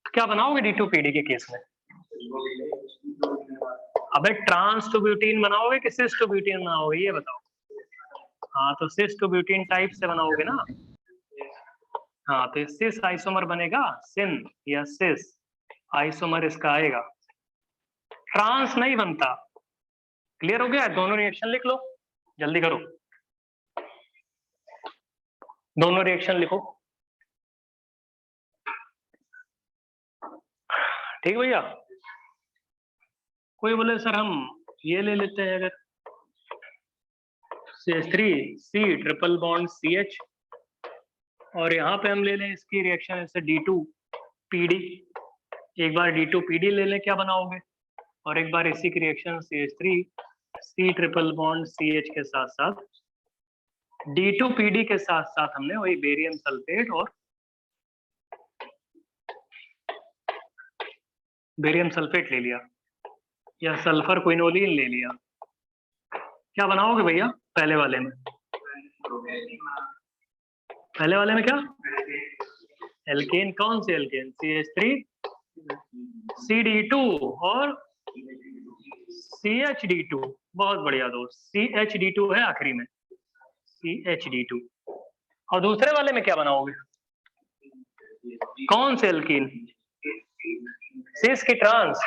क्या बनाओगे D2PD के केस में? अबे ट्रांस टू ब्यूटीन बनाओगे कि सिस टू ब्यूटीन बनाओगे, ये बताओ। हाँ तो सिस टू ब्यूटीन टाइप से बनाओगे ना। हाँ तो सिस आइसोमर बनेगा, सिन या सिस आइसोमर इसका आएगा, ट्रांस नहीं बनता। क्लियर हो गया? दोनों रिएक्शन लिख लो, जल्दी करो, दोनों रिएक्शन लिखो। ठीक भैया? कोई बोले सर हम ये ले लेते हैं, अगर CH3C ट्रिपल बॉन्ड CH, और यहाँ पे हम ले लें इसकी रिएक्शन ऐसे D2PD, एक बार D2PD ले लें, क्या बनाओगे, और एक बार इसी की reaction CH3C triple bond CH के साथ साथ D2PD के साथ साथ हमने वही बेरियम सल्फेट और बेरियम सल्फेट ले लिया या सल्फर क्विनोलिन ले लिया, क्या बनाओगे भैया पहले वाले में? पहले वाले में क्या? एल्केन। कौन से एल्केन? CH3 CD2 और CHD2। बहुत बढ़िया दोस्त, CHD2 है आखिरी में, CHD2। और दूसरे वाले में क्या बनाओगे? कौन से एल्कीन? सिस की ट्रांस।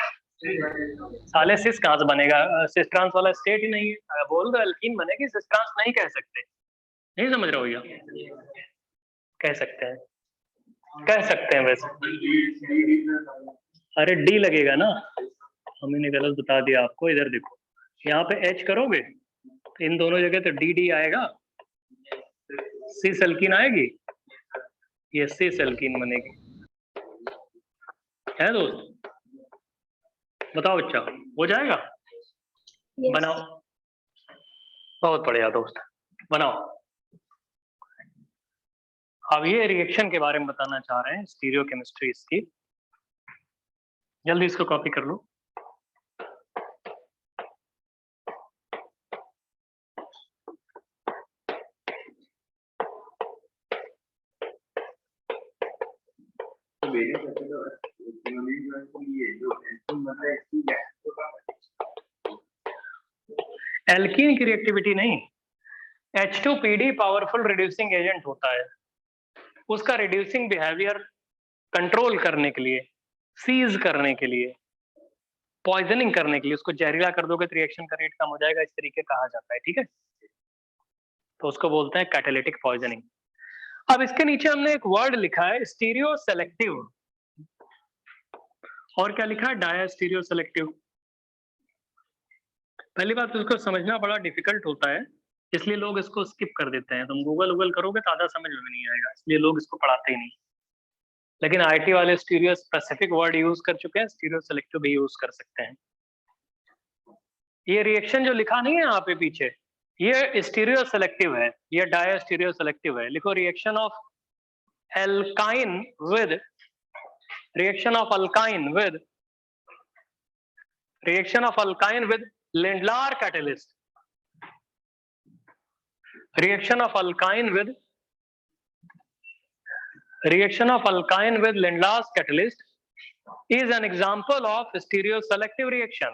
साले सिस कहां से बनेगा? सिस ट्रांस वाला स्टेट ही नहीं है। बोल दो एल्कीन बनेगी, सिस ट्रांस नहीं कह सकते। नहीं समझ रहे हो भैया? कह सकते हैं, कह सकते हैं वैसे। अरे डी लगेगा ना, हमने गलत बता दिया आपको। इधर देखो, यहाँ पे H करोगे तो इन दोनों जगह तो डी आएगा, सिस एल्कीन आएगी, ये सिस एल्कीन बनेगी। है दोस्त? बताओ बच्चा, हो जाएगा? yes. बनाओ। बहुत बढ़िया दोस्त, बनाओ। अब ये रिएक्शन के बारे में बताना चाह रहे हैं, स्टीरियोकेमिस्ट्री इसकी। जल्दी इसको कॉपी कर लो। एल्कीन की रिएक्टिविटी नहीं, H2PD पावरफुल रिड्यूसिंग एजेंट होता है। उसका रिड्यूसिंग बिहेवियर कंट्रोल करने के लिए, सीज करने के लिए, पॉइजनिंग करने के लिए, उसको जहरीला कर दोगे तो रिएक्शन का रेट कम हो जाएगा, इस तरीके कहा जाता है। ठीक है, तो उसको बोलते हैं कैटालिटिक पॉइजनिंग। अब इसके नीचे हमने एक वर्ड लिखा है स्टीरियो सेलेक्टिव, और क्या लिखा है? Diastereo selective. पहली बात उसको समझना बड़ा डिफिकल्ट होता है, इसलिए लोग इसको स्किप कर देते हैं। तुम गूगल करोगे तो आधा समझ में नहीं आएगा, इसलिए लोग इसको पढ़ाते ही नहीं। लेकिन आईटी वाले स्टीरियो स्पेसिफिक वर्ड यूज कर चुके हैं, स्टीरियो सेलेक्टिव भी यूज कर सकते हैं। ये रिएक्शन जो लिखा नहीं है यहाँ पे पीछे, ये स्टीरियो सेलेक्टिव है, ये डायस्टीरियो सेलेक्टिव है। लिखो reaction of alkyne with, reaction of alkyne with, reaction of alkyne with Lindlar catalyst, reaction of alkyne with Lindlar's catalyst is an example of stereoselective reaction.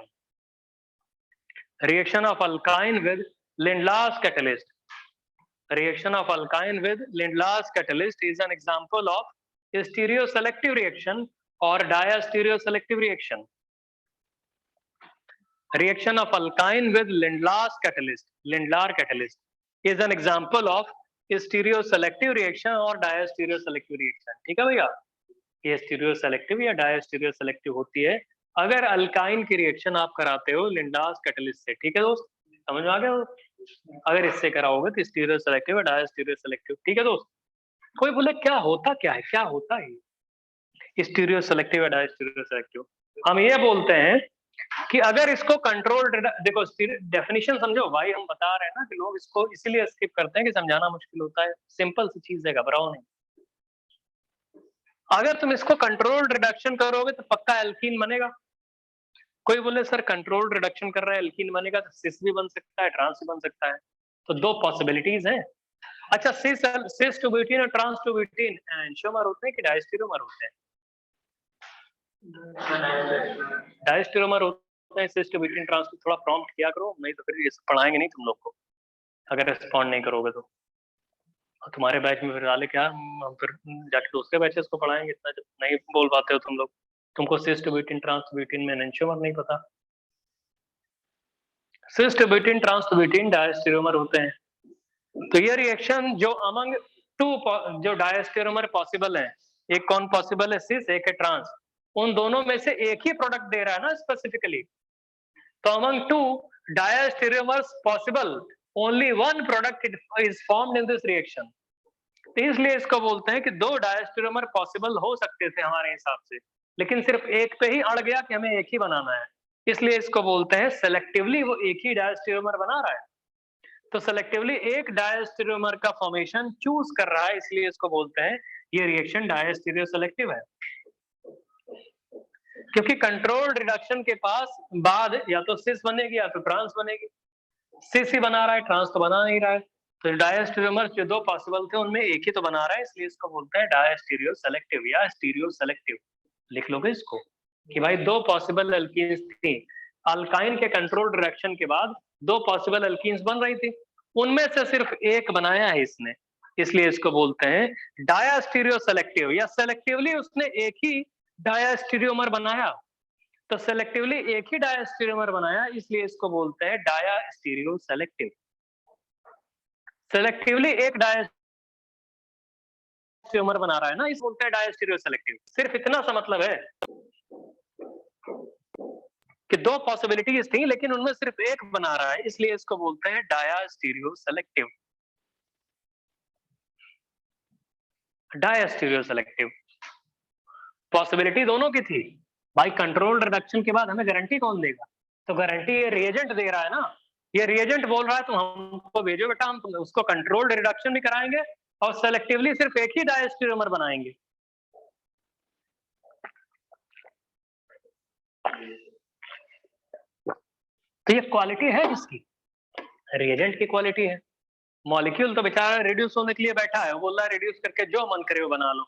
Reaction of alkyne with Lindlar's catalyst, reaction of alkyne with Lindlar's catalyst is an example of stereoselective reaction or diastereoselective reaction. Reaction of alkyne with Lindlar's catalyst, Lindlar catalyst, is an example of stereoselective reaction or diastereoselective reaction. ठीक है भैया, ये stereoselective या diastereoselective होती है अगर alkyne की reaction आप कराते हो लिंडार्स कैटलिस्ट से। ठीक है दोस्त, समझ में आ गया? अगर इससे कराओगे तो स्टीरियोसेलेक्टिव या डायस्टीरियोसेलेक्टिव। ठीक है दोस्त? कोई बोले क्या होता क्या है, क्या होता है स्टीरियोसेलेक्टिव या डायस्टीरियोसेलेक्टिव? हम ये बोलते हैं कि अगर इसको कंट्रोल, देखो डेफिनेशन समझो भाई, हम बता रहे हैं ना कि लोग इसको इसीलिए स्किप करते हैं कि समझाना मुश्किल होता है। सिंपल सी चीज है, घबराओ नहीं। अगर तुम इसको कंट्रोल रिडक्शन करोगे तो पक्का एल्कीन बनेगा। कोई बोले सर कंट्रोल रिडक्शन कर रहा है एल्कीन बनेगा, तो सिस भी बन सकता है, ट्रांस भी बन सकता है। तो दो पॉसिबिलिटीज हैं। अच्छा, सिस टू ब्यूटीन और ट्रांस टू ब्यूटीन एंशियोमर होते हैं कि डायस्टीरियोमर होते हैं? डायस्टीरियोमर होते हैं। सिस टू ब्यूटीन ट्रांस को थोड़ा प्रॉम्प्ट किया करो, नहीं तो फिर ये पढ़ाएंगे नहीं तुम लोग को, अगर रिस्पॉन्ड नहीं करोगे तो। तुम्हारे बैच में फिर डाले क्या, हम फिर जाके दूसरे बैचेस को पढ़ाएंगे। इतना जब नहीं बोल पाते हो तुम लोग, तुमको cis two butene trans two butene में एंशियोमर नहीं पता। Cis two butene trans two butene diastereomer होते हैं। तो ये रिएक्शन जो अमंग टू जो डायस्टीरियोमर पॉसिबल है, एक कौन पॉसिबल है? सिस, एक है ट्रांस। उन दोनों में से एक ही प्रोडक्ट दे रहा है ना स्पेसिफिकली। तो among two diastereomers possible, only one product is formed in this reaction. इसलिए इसको बोलते हैं कि दो डायस्टीरियोमर पॉसिबल हो सकते थे हमारे हिसाब से, लेकिन सिर्फ एक पे ही अड़ गया कि हमें एक ही बनाना है। इसलिए इसको बोलते हैं सेलेक्टिवली वो एक ही डायस्टीरियोमर बना रहा है। तो सेलेक्टिवली एक डायस्टीरियोमर का फॉर्मेशन चूज कर रहा है, इसलिए इसको बोलते हैं ये रिएक्शन डायस्टीरियोसेलेक्टिव है। क्योंकि कंट्रोल्ड रिडक्शन के पास बाद या तो सिस बनेगी या तो ट्रांस बनेगी। सिस ही बना रहा है, ट्रांस तो बना नहीं रहा है। तो डायस्टेरियोमर्स जो दो पॉसिबल थे उनमें एक ही तो बना रहा है, इसलिए इसको बोलते हैं डायस्टीरियो सेलेक्टिव या स्टीरियो सेलेक्टिव। लिख लोगे इसको कि भाई दो पॉसिबल एल्कीन्स थी, अल्काइन के कंट्रोल्ड रिडक्शन के बाद दो पॉसिबल एल्कीन्स बन रही थी, उनमें से सिर्फ एक बनाया है इसने, इसलिए इसको बोलते हैं डायस्टीरियो सेलेक्टिव, या सेलेक्टिवली उसने एक ही डायस्टीरियोमर बनाया, तो सेलेक्टिवली एक ही डायस्टीरियोमर बनाया, इसलिए इसको बोलते हैं डायस्टीरियो सेलेक्टिव। सेलेक्टिवली एक डायस्टीरियोमर बना रहा है ना, इस बोलते हैं डायस्टीरियो सेलेक्टिव। सिर्फ इतना सा मतलब है कि दो पॉसिबिलिटीज थी लेकिन उनमें सिर्फ एक बना रहा है, इसलिए इसको बोलते हैं diastereo selective. Diastereo selective possibility दोनों की थी भाई। कंट्रोल्ड रिडक्शन के बाद हमें गारंटी कौन देगा? तो गारंटी ये रिएजेंट दे रहा है ना, ये रिएजेंट बोल रहा है तुम हमको भेजो बेटा, हम उसको कंट्रोल्ड रिडक्शन भी कराएंगे और सेलेक्टिवली सिर्फ एक ही डायस्टीरियोमर बनाएंगे। तो ये क्वालिटी है इसकी, रिएजेंट की क्वालिटी है। मॉलिक्यूल तो बेचारा रिड्यूस होने के लिए बैठा है, वो बोल रहा है रिड्यूस करके जो मन करे वो बना लो।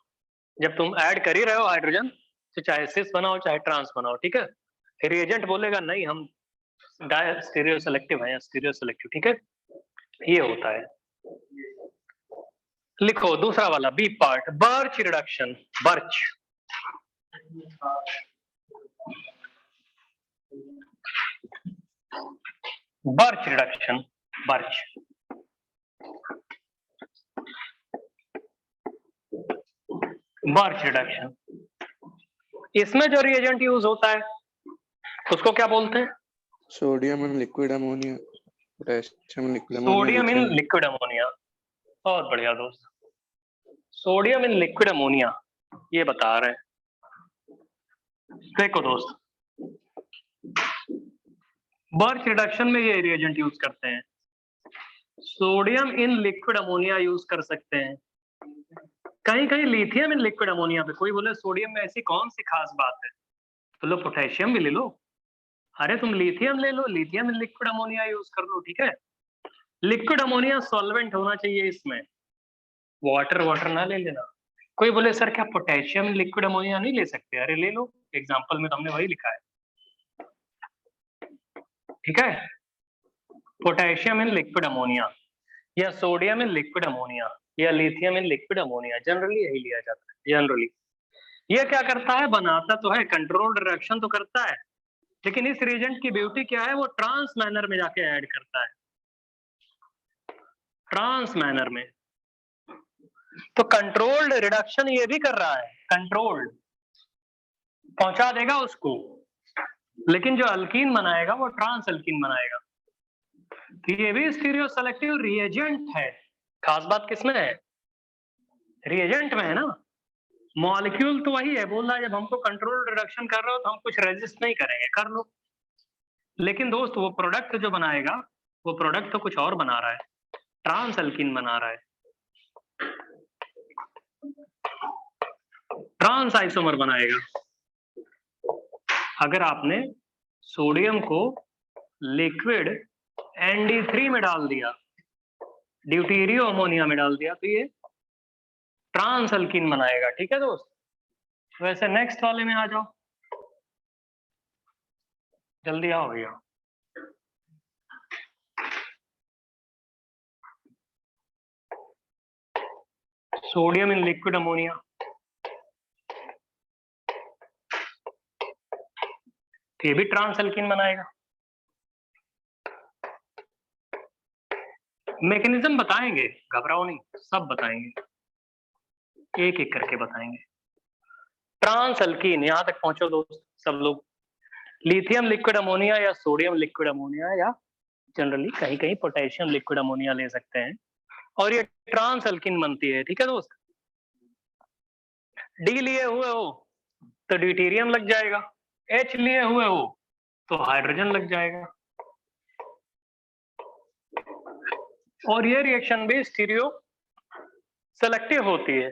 जब तुम ऐड कर ही रहे हो हाइड्रोजन, तो चाहे सिस बनाओ चाहे ट्रांस बनाओ, ठीक है। रिएजेंट बोलेगा नहीं हम स्टीरियो सेलेक्टिव है या स्टीरियो सेलेक्टिव, ठीक है। ये होता है। लिखो दूसरा वाला B part, Birch reduction. Birch Birch reduction, Birch Birch reduction, इसमें जो रिएजेंट यूज होता है उसको क्या बोलते हैं? सोडियम इन liquid ammonia, potassium liquid ammonia. Sodium इन लिक्विड अमोनिया, बहुत बढ़िया दोस्त। सोडियम इन लिक्विड अमोनिया ये बता रहे हैं। देखो दोस्त, बर्च रिडक्शन में ये रिएजेंट यूज करते हैं, सोडियम इन लिक्विड अमोनिया यूज कर सकते हैं, कहीं कहीं लिथियम इन लिक्विड अमोनिया पे। कोई बोले सोडियम में ऐसी कौन सी खास बात है, तो लो पोटेशियम भी ले लो। अरे तुम लिथियम ले लो, lithium in liquid ammonia use कर लो, ठीक है। लिक्विड अमोनिया सॉल्वेंट होना चाहिए इसमें, वाटर वाटर ना ले लेना। कोई बोले सर क्या पोटेशियम लिक्विड अमोनिया नहीं ले सकते? अरे ले लो, एग्जांपल में हमने वही लिखा है, ठीक है। पोटेशियम इन लिक्विड अमोनिया या सोडियम इन लिक्विड अमोनिया या lithium in liquid ammonia, generally यही लिया जाता है। जनरली ये क्या करता है, बनाता तो है, कंट्रोल्ड रिएक्शन तो करता है, लेकिन इस रिएजेंट की ब्यूटी क्या है, वो ट्रांस मैनर में जाके ऐड करता है, ट्रांस मैनर में। तो कंट्रोल्ड रिडक्शन ये भी कर रहा है, कंट्रोल्ड पहुंचा देगा उसको, लेकिन जो अल्कीन बनाएगा वो ट्रांस अल्कीन बनाएगा। तो ये भी स्टीरियो सेलेक्टिव रिएजेंट है। खास बात किसमें है? रिएजेंट में है ना। मॉलिक्यूल तो वही है, बोल रहा है जब हमको कंट्रोल्ड रिडक्शन कर रहे हो तो हम कुछ रेजिस्ट नहीं करेंगे, कर लो। लेकिन दोस्त वो प्रोडक्ट जो बनाएगा वो प्रोडक्ट तो कुछ और बना रहा है, ट्रांस अल्कीन बना रहा है, ट्रांस आइसोमर बनाएगा। अगर आपने सोडियम को लिक्विड ND3 में डाल दिया, ड्यूटेरियो अमोनिया में डाल दिया, तो ये ट्रांस अल्कीन बनाएगा, ठीक है दोस्त। वैसे नेक्स्ट वाले में आ जाओ, जल्दी आओ भैया। सोडियम इन लिक्विड अमोनिया, ये भी ट्रांस अल्कीन बनाएगा। मैकेनिज्म बताएंगे, घबराओ नहीं, सब बताएंगे, एक एक करके बताएंगे। ट्रांस अल्कीन, यहां तक पहुंचो दोस्त सब लोग। लिथियम लिक्विड अमोनिया या सोडियम लिक्विड अमोनिया या जनरली कहीं कहीं पोटेशियम लिक्विड अमोनिया ले सकते हैं, और ये ट्रांस अल्कीन बनती है, ठीक है दोस्त। डी लिए हुए हो तो ड्यूटेरियम लग जाएगा, H लिए हुए हो तो हाइड्रोजन लग जाएगा, और ये रिएक्शन भी स्टीरियो सेलेक्टिव होती है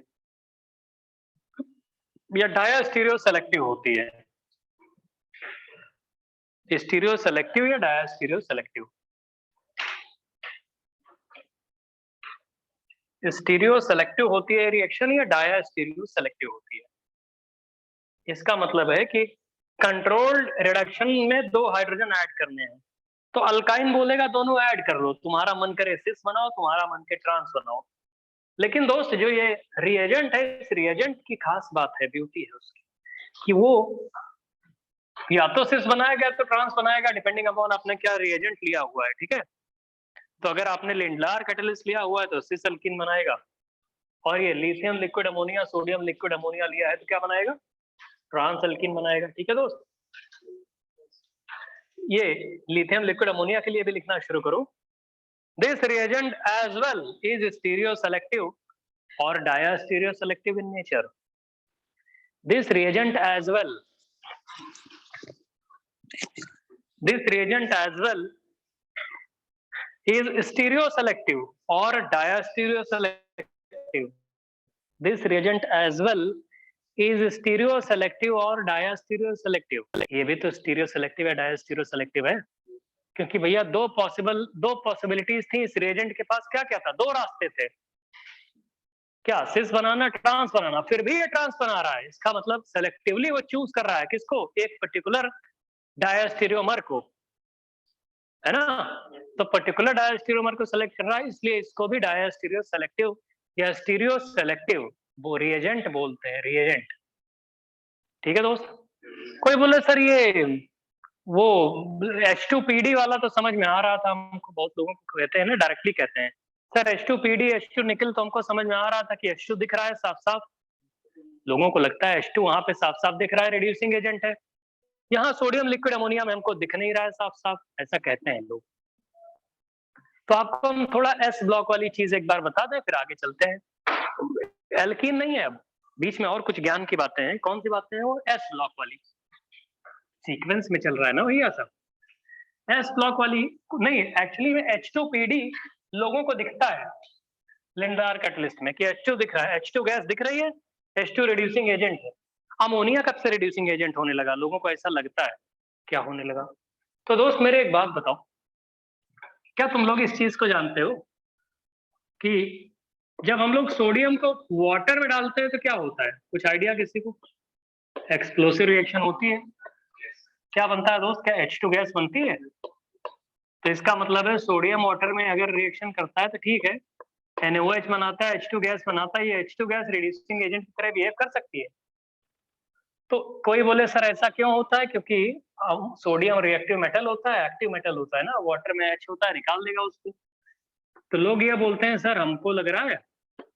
या डायस्टीरियो सेलेक्टिव होती है। स्टीरियो सेलेक्टिव या डायस्टीरियो सेलेक्टिव? स्टीरियो सेलेक्टिव होती है रिएक्शन या डायस्टीरियो सेलेक्टिव होती है? इसका मतलब है कि कंट्रोल्ड रिडक्शन में 2 हाइड्रोजन ऐड करने हैं, तो अल्काइन बोलेगा दोनों ऐड कर लो, तुम्हारा मन करे सिस बनाओ, तुम्हारा मन करे ट्रांस बनाओ। लेकिन दोस्त जो ये रिएजेंट है, इस रिएजेंट की खास बात है, ब्यूटी है उसकी, कि वो या तो सिस बनाएगा तो ट्रांस बनाएगा, डिपेंडिंग अपॉन आपने क्या रिएजेंट लिया हुआ है, ठीक है। तो अगर आपने लिंडलार कैटलिस्ट लिया हुआ है तो सिस अल्कीन बनाएगा, और ये lithium liquid ammonia, sodium liquid ammonia लिया है तो क्या बनाएगा? ट्रांस अल्कीन बनाएगा, ठीक है दोस्त। ये लिथियम लिक्विड अमोनिया के लिए भी लिखना शुरू करो। This reagent as well is stereo selective और diastereo selective in nature. This reagent as well is stereo selective or diastereo selective. This reagent as well is stereo selective or diastereo selective. ये भी तो stereo selective या diastereo selective है, क्योंकि भैया दो possibilities थी इस रिएजेंट के पास। क्या क्या था? 2 रास्ते थे, क्या सिस बनाना, ट्रांस बनाना, फिर भी ये ट्रांस बना रहा है। इसका मतलब सेलेक्टिवली वो चूज कर रहा है किसको? एक पर्टिकुलर डायस्टीरियोमर को, है ना। तो पर्टिकुलर डायस्टीरियोमर को सेलेक्ट कर रहा है, इसलिए इसको भी डायस्टीरियो सेलेक्टिव या स्टीरियो सेलेक्टिव वो रिएजेंट बोलते हैं, रिएजेंट, ठीक है दोस्त। कोई बोले सर ये वो H2PD वाला तो समझ में आ रहा था हमको, बहुत लोगों को कहते हैं ना, डायरेक्टली कहते हैं सर H2PD H2 निकल, तो हमको समझ में आ रहा था कि H2 दिख रहा है साफ साफ, लोगों को लगता है H2 वहां पे साफ साफ दिख रहा है, रिड्यूसिंग एजेंट है। यहाँ सोडियम लिक्विड अमोनिया में हमको दिख नहीं रहा है साफ साफ, ऐसा कहते हैं लोग। तो आपको हम थोड़ा एस ब्लॉक वाली चीज एक बार बता दें, फिर आगे चलते हैं। एल्कीन नहीं है, अब बीच में और कुछ ज्ञान की बातें हैं। कौन सी बातें हैं वो? एस ब्लॉक वाली, सीक्वेंस में चल रहा है ना भैया सब। एस ब्लॉक वाली नहीं, एक्चुअली में H2PD लोगों को दिखता है लिंडार कैटलिस्ट में कि H2 दिख रहा है, H2 गैस दिख रही है, H2 रिड्यूसिंग एजेंट है। अमोनिया कब से रिड्यूसिंग एजेंट होने लगा? लोगों को ऐसा लगता है, क्या होने लगा? तो दोस्त मेरे एक बात बताओ, क्या तुम लोग इस चीज को जानते हो कि जब हम लोग सोडियम को वाटर में डालते हैं तो क्या होता है? कुछ आइडिया किसी को? एक्सप्लोसिव रिएक्शन होती है। क्या बनता है दोस्त? क्या H2 गैस बनती है? तो इसका मतलब है सोडियम वाटर में अगर रिएक्शन करता है तो ठीक है, NaOH बनाता है, H2 गैस बनाता है, ये H2 गैस रिड्यूसिंग एजेंट की तरह बिहेव कर सकती है। तो कोई बोले सर ऐसा क्यों होता है? क्योंकि सोडियम रिएक्टिव मेटल होता है, एक्टिव मेटल होता है ना, वाटर में H होता है, निकाल देगा उसको। तो लोग ये बोलते हैं सर हमको लग रहा है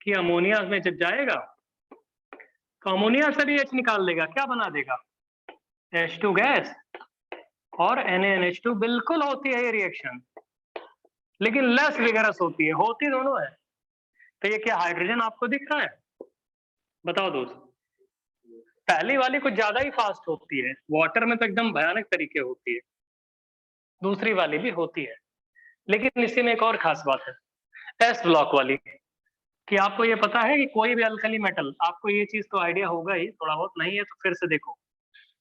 कि अमोनिया में जब जाएगा तो अमोनिया से भी H निकाल देगा, क्या बना देगा? H2 गैस और NaNH2। बिल्कुल होती है ये रिएक्शन, लेकिन लेस विगरस होती है, होती दोनों है। तो ये क्या हाइड्रोजन आपको दिख रहा है? बताओ दोस्त। पहली वाली कुछ ज्यादा ही फास्ट होती है, वाटर में तो एकदम भयानक तरीके होती है, दूसरी वाली भी होती है। लेकिन इसी में एक और खास बात है एस ब्लॉक वाली, कि आपको ये पता है कि कोई भी अल्कली मेटल, आपको ये चीज तो आइडिया होगा ही थोड़ा बहुत, नहीं है तो फिर से देखो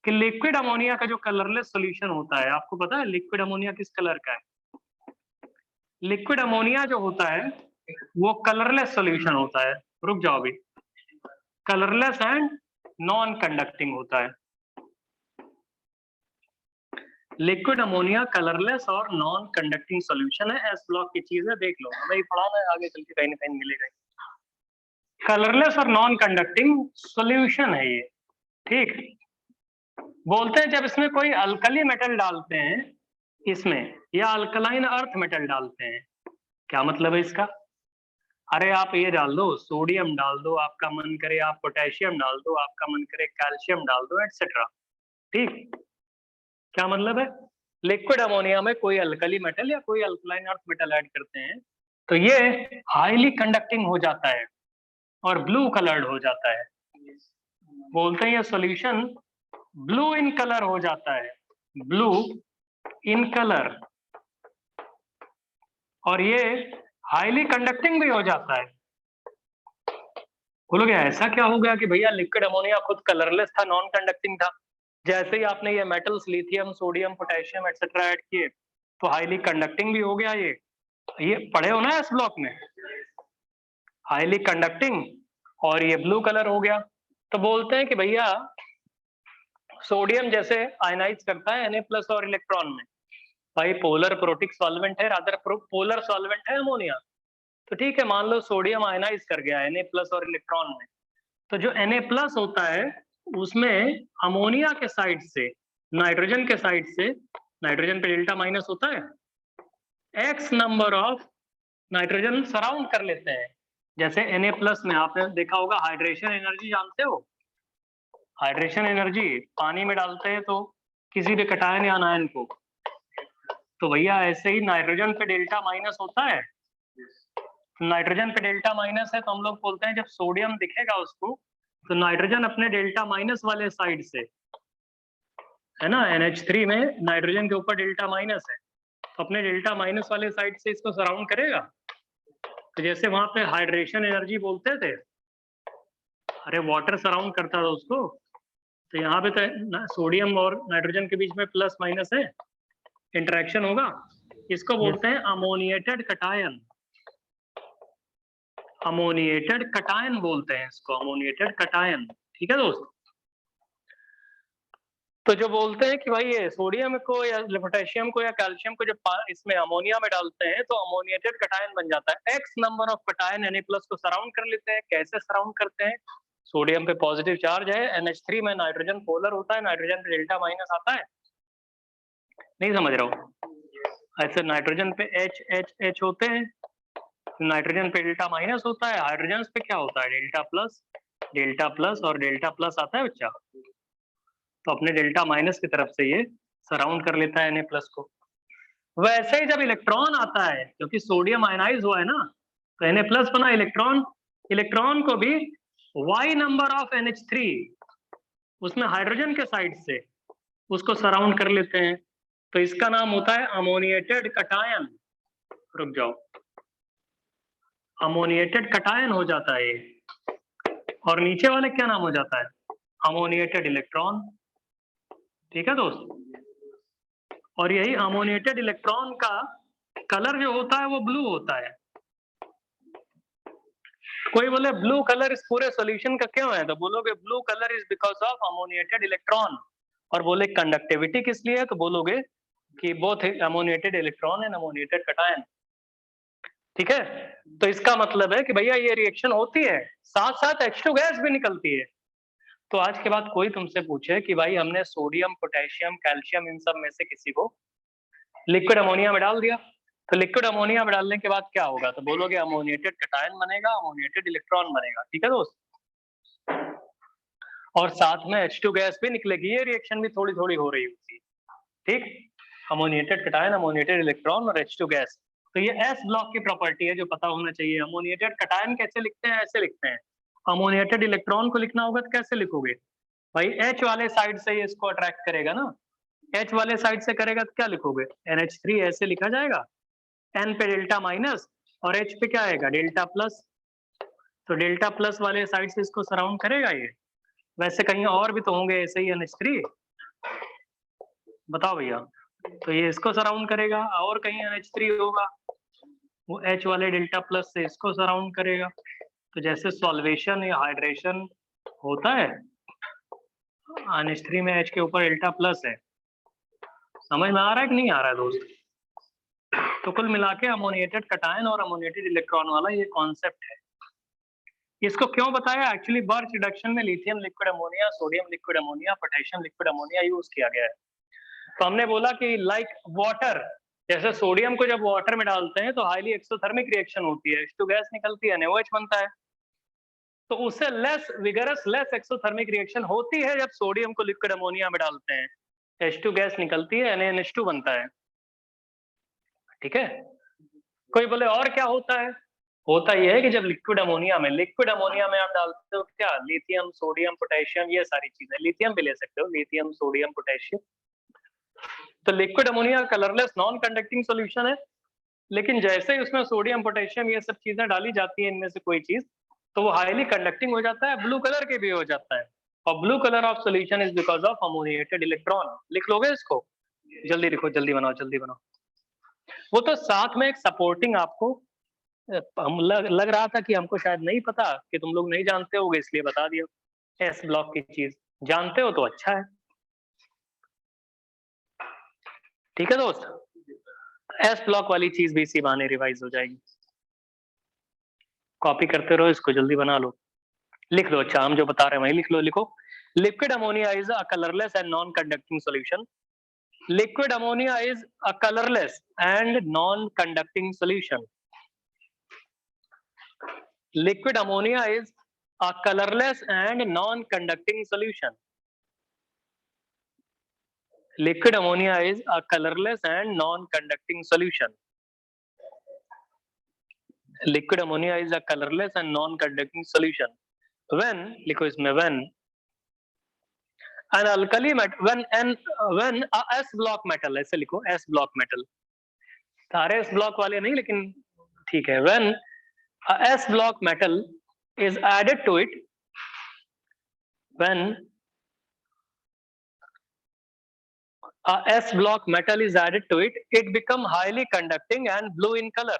कि लिक्विड अमोनिया का जो कलरलेस सॉल्यूशन होता है, आपको पता है लिक्विड अमोनिया किस कलर का है? लिक्विड अमोनिया जो होता है वो कलरलेस सॉल्यूशन होता है। रुक जाओ भी, कलरलेस एंड नॉन कंडक्टिंग होता है। लिक्विड अमोनिया कलरलेस और नॉन कंडक्टिंग सॉल्यूशन है, एस ब्लॉक की चीज है, देख लो, हमें ये पढ़ाना है, आगे चल के कहीं ना कहीं मिलेगा। कलरलेस और नॉन कंडक्टिंग सॉल्यूशन है ये, ठीक। बोलते हैं जब इसमें कोई अल्कली मेटल डालते हैं इसमें, या अल्कलाइन अर्थ मेटल डालते हैं, क्या मतलब है इसका? अरे आप ये डाल दो, सोडियम डाल दो, आपका मन करे आप पोटेशियम डाल दो, आपका मन करे कैल्शियम डाल दो, एटसेट्रा, ठीक। क्या मतलब है? लिक्विड अमोनिया में कोई अल्कली मेटल या कोई अल्कलाइन अर्थ मेटल ऐड करते हैं तो ये हाईली कंडक्टिंग हो जाता है और ब्लू कलर्ड हो जाता है। बोलते हैं ये सॉल्यूशन ब्लू इन कलर हो जाता है, ब्लू इन कलर, और ये हाईली कंडक्टिंग भी हो जाता है। बोलोगे ऐसा क्या हो गया कि भैया लिक्विड अमोनिया खुद कलरलेस था, नॉन कंडक्टिंग था, जैसे ही आपने ये metals lithium, sodium, potassium etcetera add किए तो हाईली कंडक्टिंग भी हो गया। ये पढ़े हो ना इस ब्लॉक में, हाईली कंडक्टिंग, और ये ब्लू कलर हो गया। तो बोलते हैं कि भैया सोडियम जैसे आयनाइज करता है Na+ और इलेक्ट्रॉन में, भाई पोलर प्रोटिक सॉल्वेंट है, रादर पोलर सॉल्वेंट है अमोनिया। तो ठीक है, मान लो सोडियम आयनाइज कर गया Na+ और इलेक्ट्रॉन में, तो जो Na+ होता है उसमें अमोनिया के साइड से, नाइट्रोजन के साइड से, नाइट्रोजन पे डेल्टा- होता है, x number of nitrogen surround कर लेते हैं। जैसे Na+ में आपने देखा होगा हाइड्रेशन एनर्जी जानते हो, हाइड्रेशन एनर्जी पानी में डालते हैं तो किसी भी कटायन या आनायन को, तो भैया ऐसे ही नाइट्रोजन पे डेल्टा- होता है। नाइट्रोजन पे डेल्टा- है तो हम लोग बोलते हैं जब सोडियम दिखेगा उसको तो नाइट्रोजन अपने डेल्टा- वाले साइड से, है ना, NH3 में नाइट्रोजन के ऊपर डेल्टा- है तो अपने डेल्टा- वाले साइड से इसको सराउंड करेगा। तो जैसे वहां पे हाइड्रेशन एनर्जी बोलते थे, अरे वाटर सराउंड करता था उसको, तो यहाँ पे तो सोडियम और नाइट्रोजन के बीच में प्लस- है, इंटरेक्शन होगा, इसको बोलते हैं अमोनिएटेड कटायन। अमोनिएटेड कटायन बोलते हैं इसको, अमोनिएटेड कटायन। ठीक है दोस्त, तो जो बोलते हैं कि भाई ये सोडियम को या पोटेशियम को या कैल्शियम को जब इसमें अमोनिया में डालते हैं तो अमोनिएटेड कटायन बन जाता है। x number of cation Na+ को सराउंड कर लेते हैं। कैसे सराउंड करते हैं, सोडियम पे पॉजिटिव चार्ज है, NH3 में नाइट्रोजन पोलर होता है, नाइट्रोजन पे डेल्टा- आता है, नहीं समझ रहा हूँ, ऐसे नाइट्रोजन पे H होते हैं, नाइट्रोजन पे डेल्टा- होता है, हाइड्रोजन पे क्या होता है डेल्टा+ और डेल्टा+ आता है बच्चा, तो अपने डेल्टा- की तरफ से ये सराउंड कर लेता है Na+ को। वैसे ही जब इलेक्ट्रॉन आता है, क्योंकि सोडियम आयनाइज हुआ है ना, तो Na+ बना इलेक्ट्रॉन, इलेक्ट्रॉन को भी y नंबर ऑफ NH3 उसमें हाइड्रोजन के साइड से उसको सराउंड कर लेते हैं, तो इसका नाम होता है अमोनिएटेड कटायन। रुक जाओ, अमोनिएटेड कटायन हो जाता है ये, और नीचे वाले क्या नाम हो जाता है, अमोनिएटेड इलेक्ट्रॉन। ठीक है दोस्त, और यही अमोनिएटेड इलेक्ट्रॉन का कलर जो होता है वो ब्लू होता है। कोई बोले ब्लू कलर इस पूरे सॉल्यूशन का क्यों है, तो बोलोगे blue colour is because of ammoniated electron. और बोले कंडक्टिविटी किस लिए है, तो बोलोगे कि both ammoniated electron and ammoniated cation. ठीक है, तो इसका मतलब है कि भैया ये रिएक्शन होती है, साथ साथ H2 गैस भी निकलती है। तो आज के बाद कोई तुमसे पूछे कि भाई हमने सोडियम, पोटेशियम, कैल्शियम इन सब में से किसी को लिक्विड अमोनिया में डाल दिया, तो लिक्विड अमोनिया में डालने के बाद क्या होगा, तो बोलोगे अमोनिएटेड कटायन बनेगा, अमोनिएटेड इलेक्ट्रॉन बनेगा। ठीक है दोस्त, और साथ में H2 गैस भी निकलेगी, ये रिएक्शन भी थोड़ी थोड़ी हो रही होती है। ठीक, अमोनिएटेड कटायन, अमोनिएटेड इलेक्ट्रॉन और H2 गैस। तो ये S ब्लॉक की प्रॉपर्टी है जो पता होना चाहिए। अमोनिएटेड कटायन कैसे लिखते हैं, ऐसे लिखते हैं। अमोनिएटेड इलेक्ट्रॉन को लिखना होगा तो कैसे लिखोगे, भाई H वाले साइड से ये इसको अट्रैक्ट करेगा ना, H वाले साइड से करेगा तो क्या लिखोगे, NH3 ऐसे लिखा जाएगा, N पे डेल्टा- और H पे क्या आएगा, डेल्टा+। तो डेल्टा+ वाले साइड से इसको सराउंड करेगा ये। वैसे कहीं और भी तो होंगे ऐसे ही NH3, बताओ भैया, तो ये इसको सराउंड करेगा, और कहीं NH3 होगा वो H वाले डेल्टा+ से इसको सराउंड करेगा। तो जैसे सॉल्वेशन या हाइड्रेशन होता है, NH3 में H के ऊपर डेल्टा+ है, समझ में आ रहा है कि नहीं आ रहा है दोस्त। तो कुल मिला के अमोनिएटेड कटायन और अमोनिएटेड इलेक्ट्रॉन वाला ये कॉन्सेप्ट है। इसको क्यों बताया, एक्चुअली बर्च रिडक्शन में lithium liquid ammonia, sodium liquid ammonia, potassium liquid ammonia use किया गया है। तो हमने बोला कि लाइक वाटर, जैसे सोडियम को जब वाटर में डालते हैं तो हाईली एक्सोथर्मिक रिएक्शन होती है, H2 गैस निकलती है, NaOH बनता है। तो उससे less vigorous, less exothermic reaction होती है जब सोडियम को लिक्विड अमोनिया में डालते हैं, H2 गैस निकलती है, NaNH2 बनता है। ठीक है, कोई बोले और क्या होता है, होता यह है कि जब लिक्विड अमोनिया में आप डालते हो क्या, लिथियम, सोडियम, पोटेशियम, ये सारी चीजें, लिथियम भी ले सकते हो, लिथियम, सोडियम, पोटेशियम। तो liquid ammonia colourless non conducting solution है, लेकिन जैसे ही उसमें सोडियम, पोटेशियम ये सब चीजें डाली जाती है, इनमें से कोई चीज, तो वो हाईली कंडक्टिंग हो जाता है, ब्लू कलर के भी हो जाता है, और blue colour of solution is because of ammoniated electron. लिख लोगे इसको? जल्दी लिखो, जल्दी बनाओ, जल्दी बनाओ। वो तो साथ में एक सपोर्टिंग आपको हम लग रहा था कि हमको शायद नहीं पता, कि तुम लोग नहीं जानते होगे, इसलिए बता दिया। एस ब्लॉक की चीज जानते हो तो अच्छा है। ठीक है दोस्त, एस ब्लॉक वाली चीज भी इसी बहाने रिवाइज हो जाएगी। कॉपी करते रहो इसको, जल्दी बना लो। लिख लो, अच्छा हम जो बता रहे हैं वही लिख लो। लिखो, liquid ammonia is a colourless and non conducting solution. Liquid ammonia is a colourless and non conducting solution. Liquid ammonia is a colorless and non-conducting solution. Liquid ammonia is a colorless and non-conducting solution. Liquid ammonia is a colorless and non-conducting solution. When, लिखो इसमें, when an alkali metal, when a S block metal, ऐसे लिखो S block metal, सारे S block वाले नहीं लेकिन ठीक है, when a S block metal is added to it, when a S block metal is added to it, it become highly conducting and blue in color.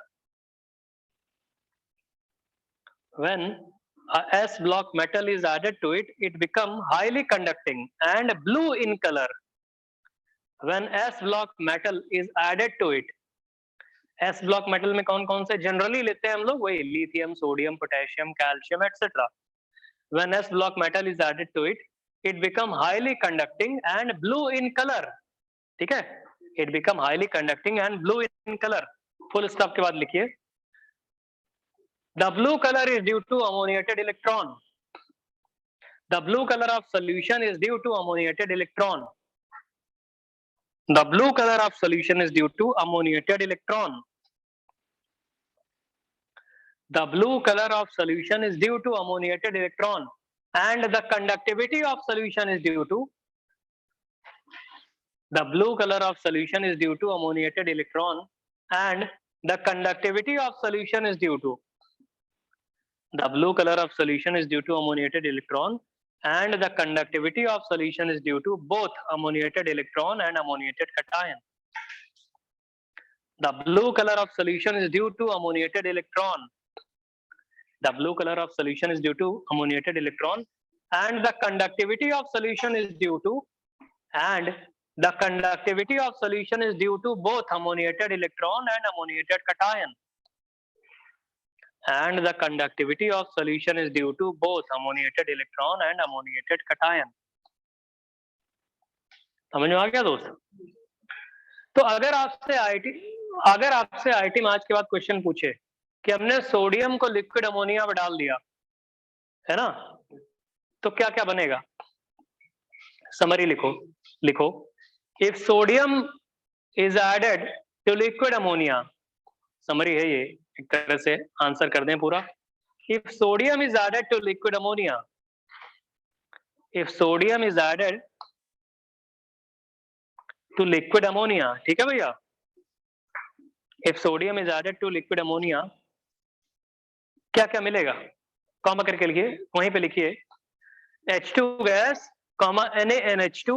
When a S block metal is added to it, it become highly conducting and blue in color. When S block metal is added to it, S block metal में कौन कौन से generally लेते हैं हम लोग? वही lithium, sodium, potassium, calcium etcetera. When S block metal is added to it, it become highly conducting and blue in color. ठीक है, it become highly conducting and blue in color. Full stop के बाद लिखिए, the blue color is due to ammoniated electron. The blue color of solution is due to ammoniated electron. The blue color of solution is due to ammoniated electron. The blue color of solution is due to ammoniated electron, and the conductivity of solution is due to, the blue color of solution is due to ammoniated electron, and the conductivity of solution is due to, the blue color of solution is due to ammoniated electron, and the conductivity of solution is due to both ammoniated electron and ammoniated cation. The blue color of solution is due to ammoniated electron. The blue color of solution is due to ammoniated electron, and the conductivity of solution is due to, and the conductivity of solution is due to both ammoniated electron and ammoniated cation. And the conductivity of solution is due to both ammoniated electron and ammoniated cation. समझ में आ गया दोस्त? तो अगर आपसे IT में आज के बाद क्वेश्चन पूछे कि हमने सोडियम को लिक्विड अमोनिया में डाल दिया है ना, तो क्या क्या बनेगा? समरी लिखो, if sodium is added to liquid ammonia, summary है ये, एक तरह से आंसर कर दें पूरा। If sodium is added to liquid ammonia, if sodium is added to liquid ammonia, ठीक है भैया, if sodium is added to liquid ammonia, क्या क्या मिलेगा? कॉमा करके लिखिए, वहीं पे लिखिए H2 gas, NaNH2,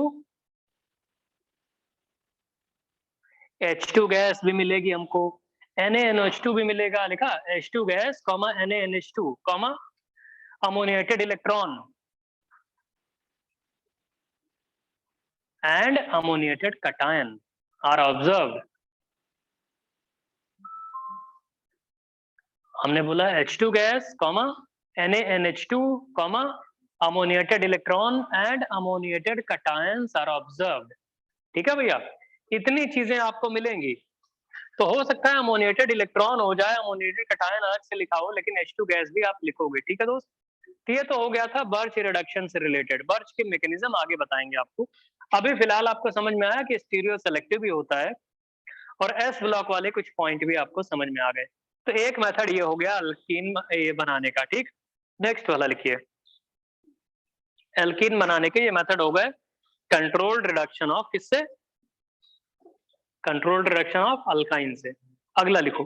H2 gas भी मिलेगी हमको, NaNH2 भी मिलेगा, लिखा H2 gas, NaNH2, ammoniated electron and ammoniated cation are observed. हमने बोला H2 gas, NaNH2, ammoniated electron and ammoniated cations are observed. ठीक है भैया, इतनी चीजें आपको मिलेंगी। तो हो सकता है अमोनिएटेड इलेक्ट्रॉन हो जाए, अमोनिएटेड कैटायन अलग से लिखा हो, लेकिन H2 गैस भी आप लिखोगे। ठीक है दोस्त, ये तो हो गया था बर्च रिडक्शन से रिलेटेड। बर्च के मैकेनिज्म आगे बताएंगे आपको। अभी फिलहाल आपको समझ में आया कि स्टीरियो सेलेक्टिव भी होता है, और एस ब्लॉक वाले कुछ पॉइंट भी आपको समझ में आ गए। तो एक मेथड ये हो गया अल्कीन ये बनाने का। ठीक, नेक्स्ट वाला लिखिए, एल्कीन बनाने के ये मेथड हो गए कंट्रोल्ड रिडक्शन ऑफ, किससे? कंट्रोल्ड रिडक्शन ऑफ अल्काइन से। अगला लिखो,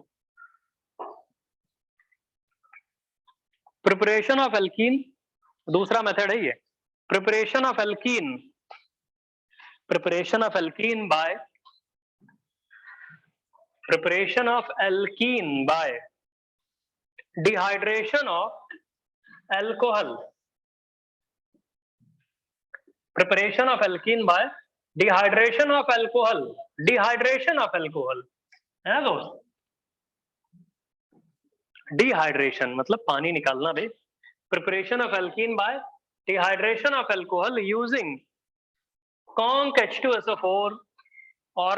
प्रिपरेशन ऑफ एल्कीन, दूसरा मेथड है ये। Preparation of alkene by dehydration of alcohol. Preparation of alkene by dehydration of alcohol. Dehydration of alcohol है दोस्त. Dehydration मतलब पानी निकालना बे. Preparation of alkene by dehydration of alcohol using conc H2SO4 or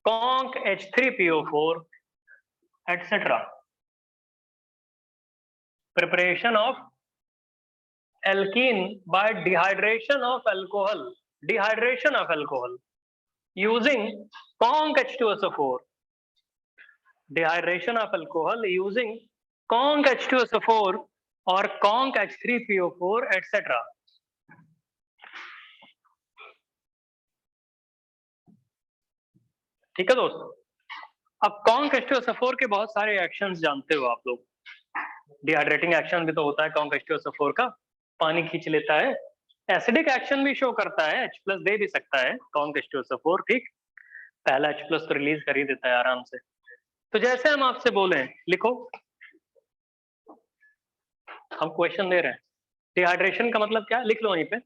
conc H3PO4 etc. Preparation of alkene by dehydration of alcohol using conc H2SO4. Dehydration of alcohol using conc H2SO4 or conc H3PO4 etc. ठीक है दोस्तों. अब conc H2SO4 के बहुत सारे actions जानते हो आप लोग. डिहाइड्रेटिंग एक्शन भी तो होता है conc H2SO4 का, पानी खींच लेता है. एसिडिक एक्शन भी शो करता है, H+ दे भी सकता है conc H2SO4. ठीक, पहला H+ तो रिलीज कर ही देता है आराम से. तो जैसे हम आपसे बोले लिखो, हम क्वेश्चन दे रहे हैं, डिहाइड्रेशन का मतलब क्या, लिख लो वहीं पे.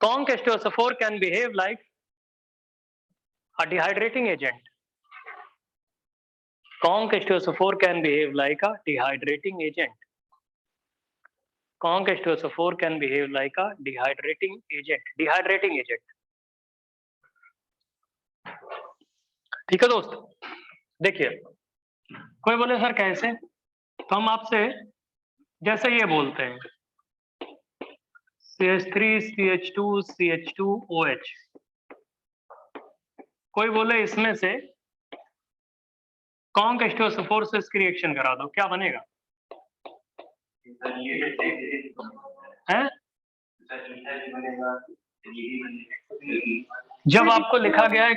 conc H2SO4 can behave like a dehydrating agent. Conc H2SO4 can behave like a dehydrating agent. Conc H2SO4 can behave like a dehydrating agent. ठीक है दोस्त. देखिए, कोई बोले सर कैसे, तो हम आपसे जैसे ये बोलते हैं CH3 CH2 CH2OH, कोई बोले इसमें से conc H2SO4 से इसकी रिएक्शन करा दो, क्या बनेगा है? जब आपको लिखा गया है,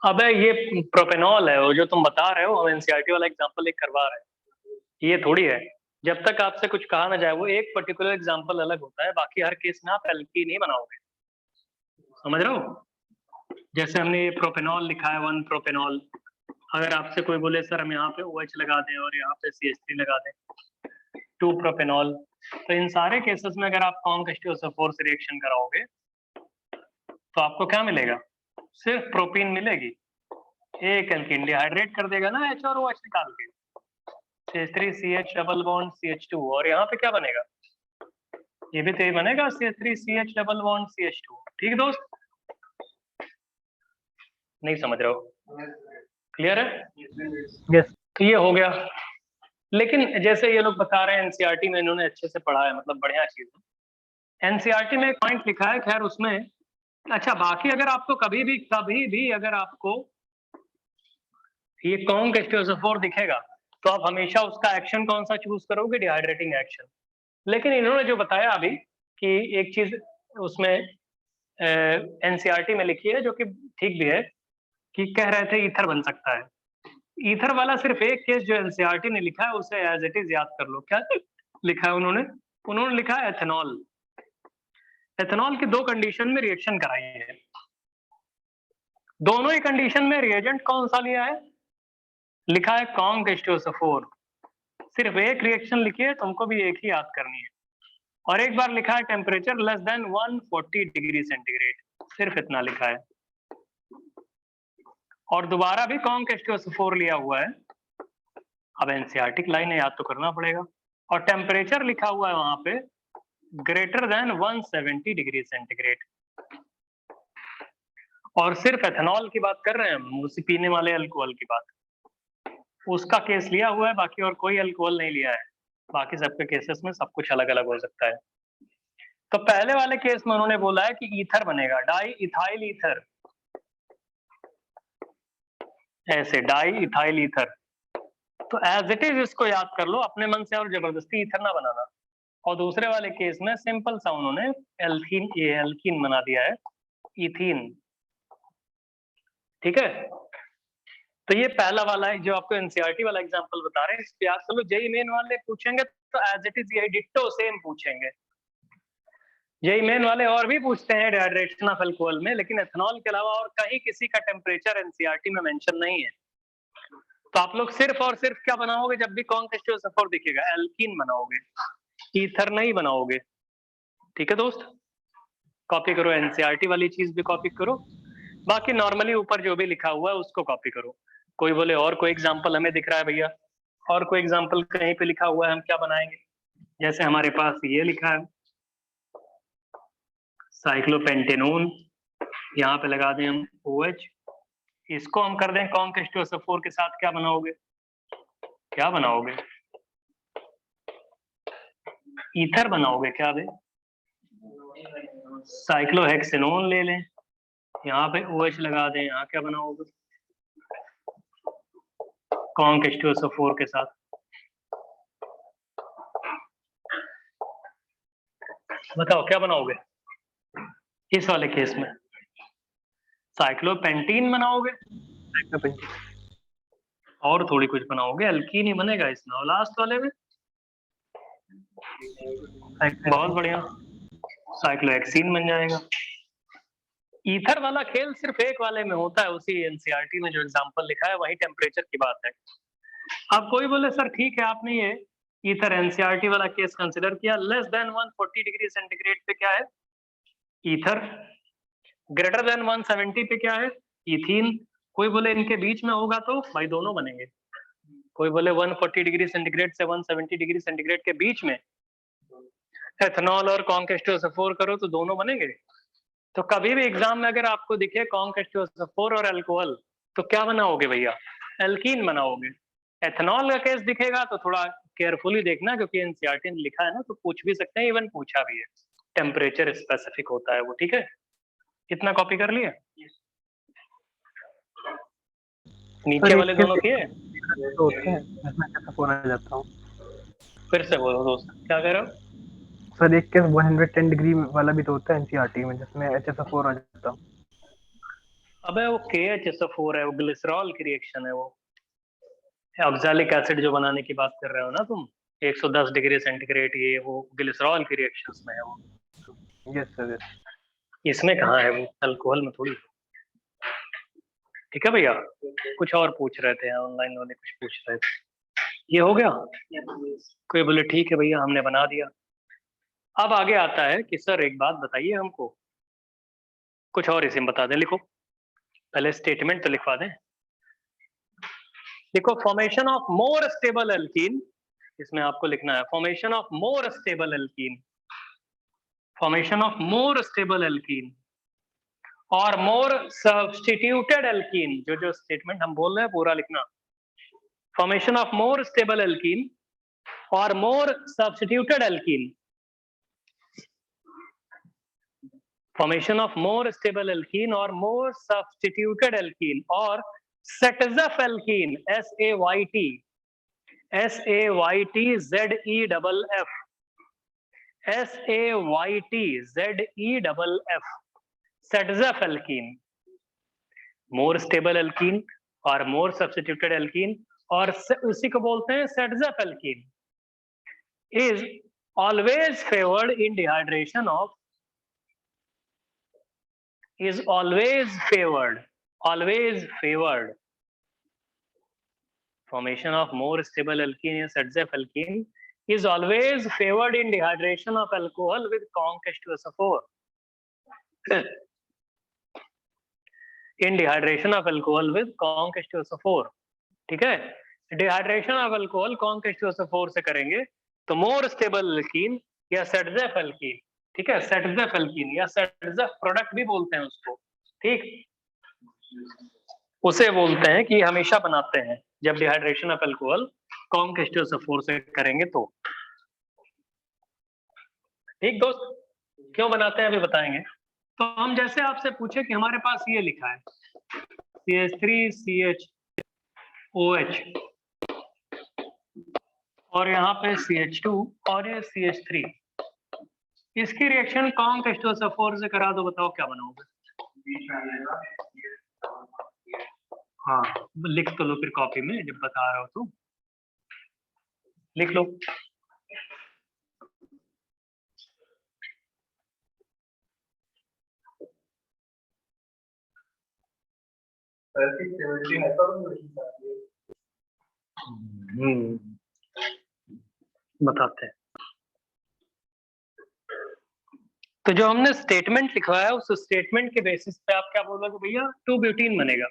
अबे ये प्रोपेनॉल है वो जो तुम बता रहे हो, हम एनसीईआरटी वाला एग्जांपल एक करवा रहे हैं, ये थोड़ी है. जब तक आपसे कुछ कहा ना जाए, वो एक पर्टिकुलर एग्जांपल अलग होता है, बाकी हर केस में आप एल्कीन नहीं बनाओगे. समझ रहे हो? जैसे हमने ये प्रोपेनॉल लिखा है 1 प्रोपेनॉल, अगर आपसे कोई बोले सर हम यहाँ पे OH लगा दें और यहाँ पे CH3 लगा दें 2 प्रोपेनॉल, तो इन सारे केसेस में अगर आप conc H2SO4 से रिएक्शन कराओगे तो आपको क्या मिलेगा, सिर्फ प्रोपीन मिलेगी. एक एल्कीन डिहाइड्रेट कर देगा ना H और OH निकाल के, CH3CH डबल बॉन्ड CH2, और यहाँ पे क्या बनेगा, ये भी तो यही बनेगा CH3CH डबल बॉन्ड CH2. ठीक दोस्त, नहीं समझ रहे हो? क्लियर है? यस. तो ये हो गया. लेकिन जैसे ये लोग बता रहे हैं एनसीईआरटी में इन्होंने अच्छे से पढ़ा है, मतलब बढ़िया चीज है. एनसीईआरटी में एक पॉइंट लिखा है, खैर उसमें अच्छा, बाकी अगर आपको कभी भी अगर आपको ये conc H2SO4 दिखेगा तो आप हमेशा उसका एक्शन कौन सा चूज करोगे, डिहाइड्रेटिंग एक्शन. लेकिन इन्होंने जो बताया अभी कि एक चीज उसमें एनसीईआरटी में लिखी है जो कि ठीक भी है, कि कह रहे थे ईथर बन सकता है. ईथर वाला सिर्फ एक केस जो एनसीईआरटी ने लिखा है उसे एज इट इज याद कर लो. क्या लिखा है उन्होंने लिखा है एथेनॉल. एथेनॉल की 2 कंडीशन में रिएक्शन कराई है. दोनों ही कंडीशन में रिएजेंट कौन सा लिया है, लिखा है conc H2SO4. सिर्फ एक रिएक्शन लिखी है, तुमको भी एक ही याद करनी है. और एक बार लिखा है temperature less than 140 degree centigrade, सिर्फ इतना लिखा है. और दोबारा भी conc H2SO4 लिया हुआ है. अब एनसीईआरटी की लाइन याद तो करना पड़ेगा. और टेम्परेचर लिखा हुआ है वहां पे ग्रेटर देन 170 डिग्री सेंटीग्रेड. और सिर्फ एथेनॉल की बात कर रहे हैं हम, उसी पीने वाले अल्कोहल की बात, उसका केस लिया हुआ है, बाकी और कोई अल्कोहल नहीं लिया है. बाकी सबके केसेस में सब कुछ अलग अलग हो सकता है. तो पहले वाले केस में उन्होंने बोला है कि ईथर बनेगा, डाई इथाइल ईथर, ऐसे डाई इथाइल ईथर. तो एज इट इज इसको याद कर लो अपने मन से, और जबरदस्ती ईथर ना बनाना. और दूसरे वाले केस में सिंपल सा उन्होंने एल्कीन बना दिया है, इथीन. ठीक है. तो ये पहला वाला है जो आपको एनसीईआरटी वाला एग्जांपल बता रहे हैं, इस पे याद कर लो। जेई मेन वाले पूछेंगे तो एज इट इज यही डिट्टो सेम पूछेंगे। जेई मेन वाले और भी पूछते हैं डिहाइड्रेशन ऑफ अल्कोहल में, लेकिन एथेनॉल के अलावा और कहीं किसी का टेम्परेचर एनसीईआरटी में मेंशन नहीं है। तो आप लोग सिर्फ और सिर्फ क्या बनाओगे जब भी कॉन्क H2SO4 दिखेगा? एल्कीन बनाओगे, ईथर नहीं बनाओगे। ठीक है दोस्त, कॉपी करो, एनसीईआरटी वाली चीज भी कॉपी करो, बाकी नॉर्मली ऊपर जो भी लिखा हुआ है उसको कॉपी करो। कोई बोले और कोई एग्जाम्पल हमें दिख रहा है भैया, और कोई एग्जाम्पल कहीं पे लिखा हुआ है, हम क्या बनाएंगे? जैसे हमारे पास ये लिखा है साइक्लोपेंटेनोन, यहाँ पे लगा दें हम OH, इसको हम कर दें कॉन्क H2SO4 के साथ, क्या बनाओगे? क्या बनाओगे? ईथर बनाओगे क्या बे? साइक्लोहेक्सेनोन ले लें, यहाँ पे OH लगा दें, यहाँ क्या बनाओगे? कॉन्क H2SO4 के साथ। बताओ क्या बनाओगे इस वाले केस में? साइक्लोपेंटीन बनाओगे और थोड़ी कुछ बनाओगे, अल्कीन ही बनेगा इसमें। और लास्ट वाले में बहुत बढ़िया, साइक्लोहेक्सीन बन जाएगा। ईथर वाला खेल सिर्फ एक वाले में होता है, उसी एनसीईआरटी में जो एग्जांपल लिखा है वही टेम्परेचर की बात है। अब कोई बोले सर ठीक है आपने ये ईथर एनसीईआरटी वाला केस कंसिडर किया, लेस देन 140 डिग्री सेंटीग्रेड पे क्या है? ईथर। ग्रेटर देन 170 पे क्या है? इथीन। कोई बोले इनके बीच में होगा तो भाई दोनों बनेंगे। कोई बोले 140 डिग्री सेंटीग्रेड से 170 डिग्री सेंटीग्रेड के बीच में एथेनॉल और कॉन्क H2SO4 करो तो दोनों बनेंगे। तो कभी भी एग्जाम में अगर आपको दिखे कॉन्क H2SO4 और अल्कोहल तो क्या बनाओगे भैया? एल्कीन बनाओगे। एथेनॉल का केस दिखेगा तो थोड़ा केयरफुली देखना, क्योंकि एनसीईआरटी ने लिखा है ना, तो पूछ भी सकते हैं, इवन पूछा भी है, टेम्परेचर स्पेसिफिक होता है वो। ठीक है, कितना कॉपी कर लिया? नीचे वाले दोनों किए? होते हैं, इसमें HSO4 आ जाता हूँ। फिर से बोलो दोस्त, क्या कह रहे हो? सर एक केस 110 डिग्री वाला भी तो होता है एनसीईआरटी में, जिसमें HSO4 आ जाता हूँ। अबे वो KHSO4 है, वो ग्लिसरॉल की रिएक्शन है, वो ऑक्सैलिक एसिड जो बनाने की बात कर रहे हो ना तुम, 110 डिग्री सेंटीग्रेड, ये वो ग्लिसरॉल की रिएक्शंस में है वो। Yes sir, yes. इसमें कहाँ है वो, अल्कोहल में थोड़ी। ठीक है भैया, कुछ और पूछ रहे थे ऑनलाइन वाले, कुछ पूछ रहे थे। ये हो गया? कोई बोले ठीक है भैया हमने बना दिया। अब आगे आता है कि सर एक बात बताइए हमको, कुछ और इसे बता दें। लिखो पहले, स्टेटमेंट तो लिखवा दें। देखो, formation of more stable alkene, इसमें आपको लिखना है formation of more stable alkene, formation of more stable alkene और मोर सब्स्टिट्यूटेड एल्कीन। जो जो स्टेटमेंट हम बोल रहे हैं पूरा लिखना। Formation of more stable alkene और more substituted alkene, formation of more stable alkene और मोर सब्स्टिट्यूटेड एल्कीन और Saytzeff alkene, SAYT, SAYTZEFF, SAYTZEFF, Saytzeff alkene, more stable alkene और मोर सब्स्टिट्यूटेड एल्कीन, और उसी को बोलते हैं Saytzeff alkene, is always favoured in dehydration of, is always favored, formation of more stable alkene is ZF alkene is always favored in dehydration of alcohol with conc H2SO4. in dehydration of alcohol with conc H2SO4, ठीक है? Dehydration of alcohol conc H2SO4 से करेंगे तो मोर stable alkene या सेटजेफ alkene, ठीक है, सेटजेफ alkene या सेटजेफ product भी बोलते हैं उसको, ठीक, उसे बोलते हैं कि हमेशा बनाते हैं जब dehydration of alcohol conc H2SO4 से करेंगे तो। ठीक दोस्त, क्यों बनाते हैं अभी बताएंगे। तो हम जैसे आपसे पूछे कि हमारे पास ये लिखा है CH3CHOH और यहाँ पे CH2 और ये CH3, इसकी रिएक्शन conc H2SO4 से करा दो, बताओ क्या बनाओगे? हाँ लिख तो लो फिर कॉपी में, जब बता रहे हो तो लिख लो। बताते हैं। तो जो हमने स्टेटमेंट लिखवाया उस स्टेटमेंट के बेसिस पे आप क्या बोलोगे भैया 2 ब्यूटीन बनेगा।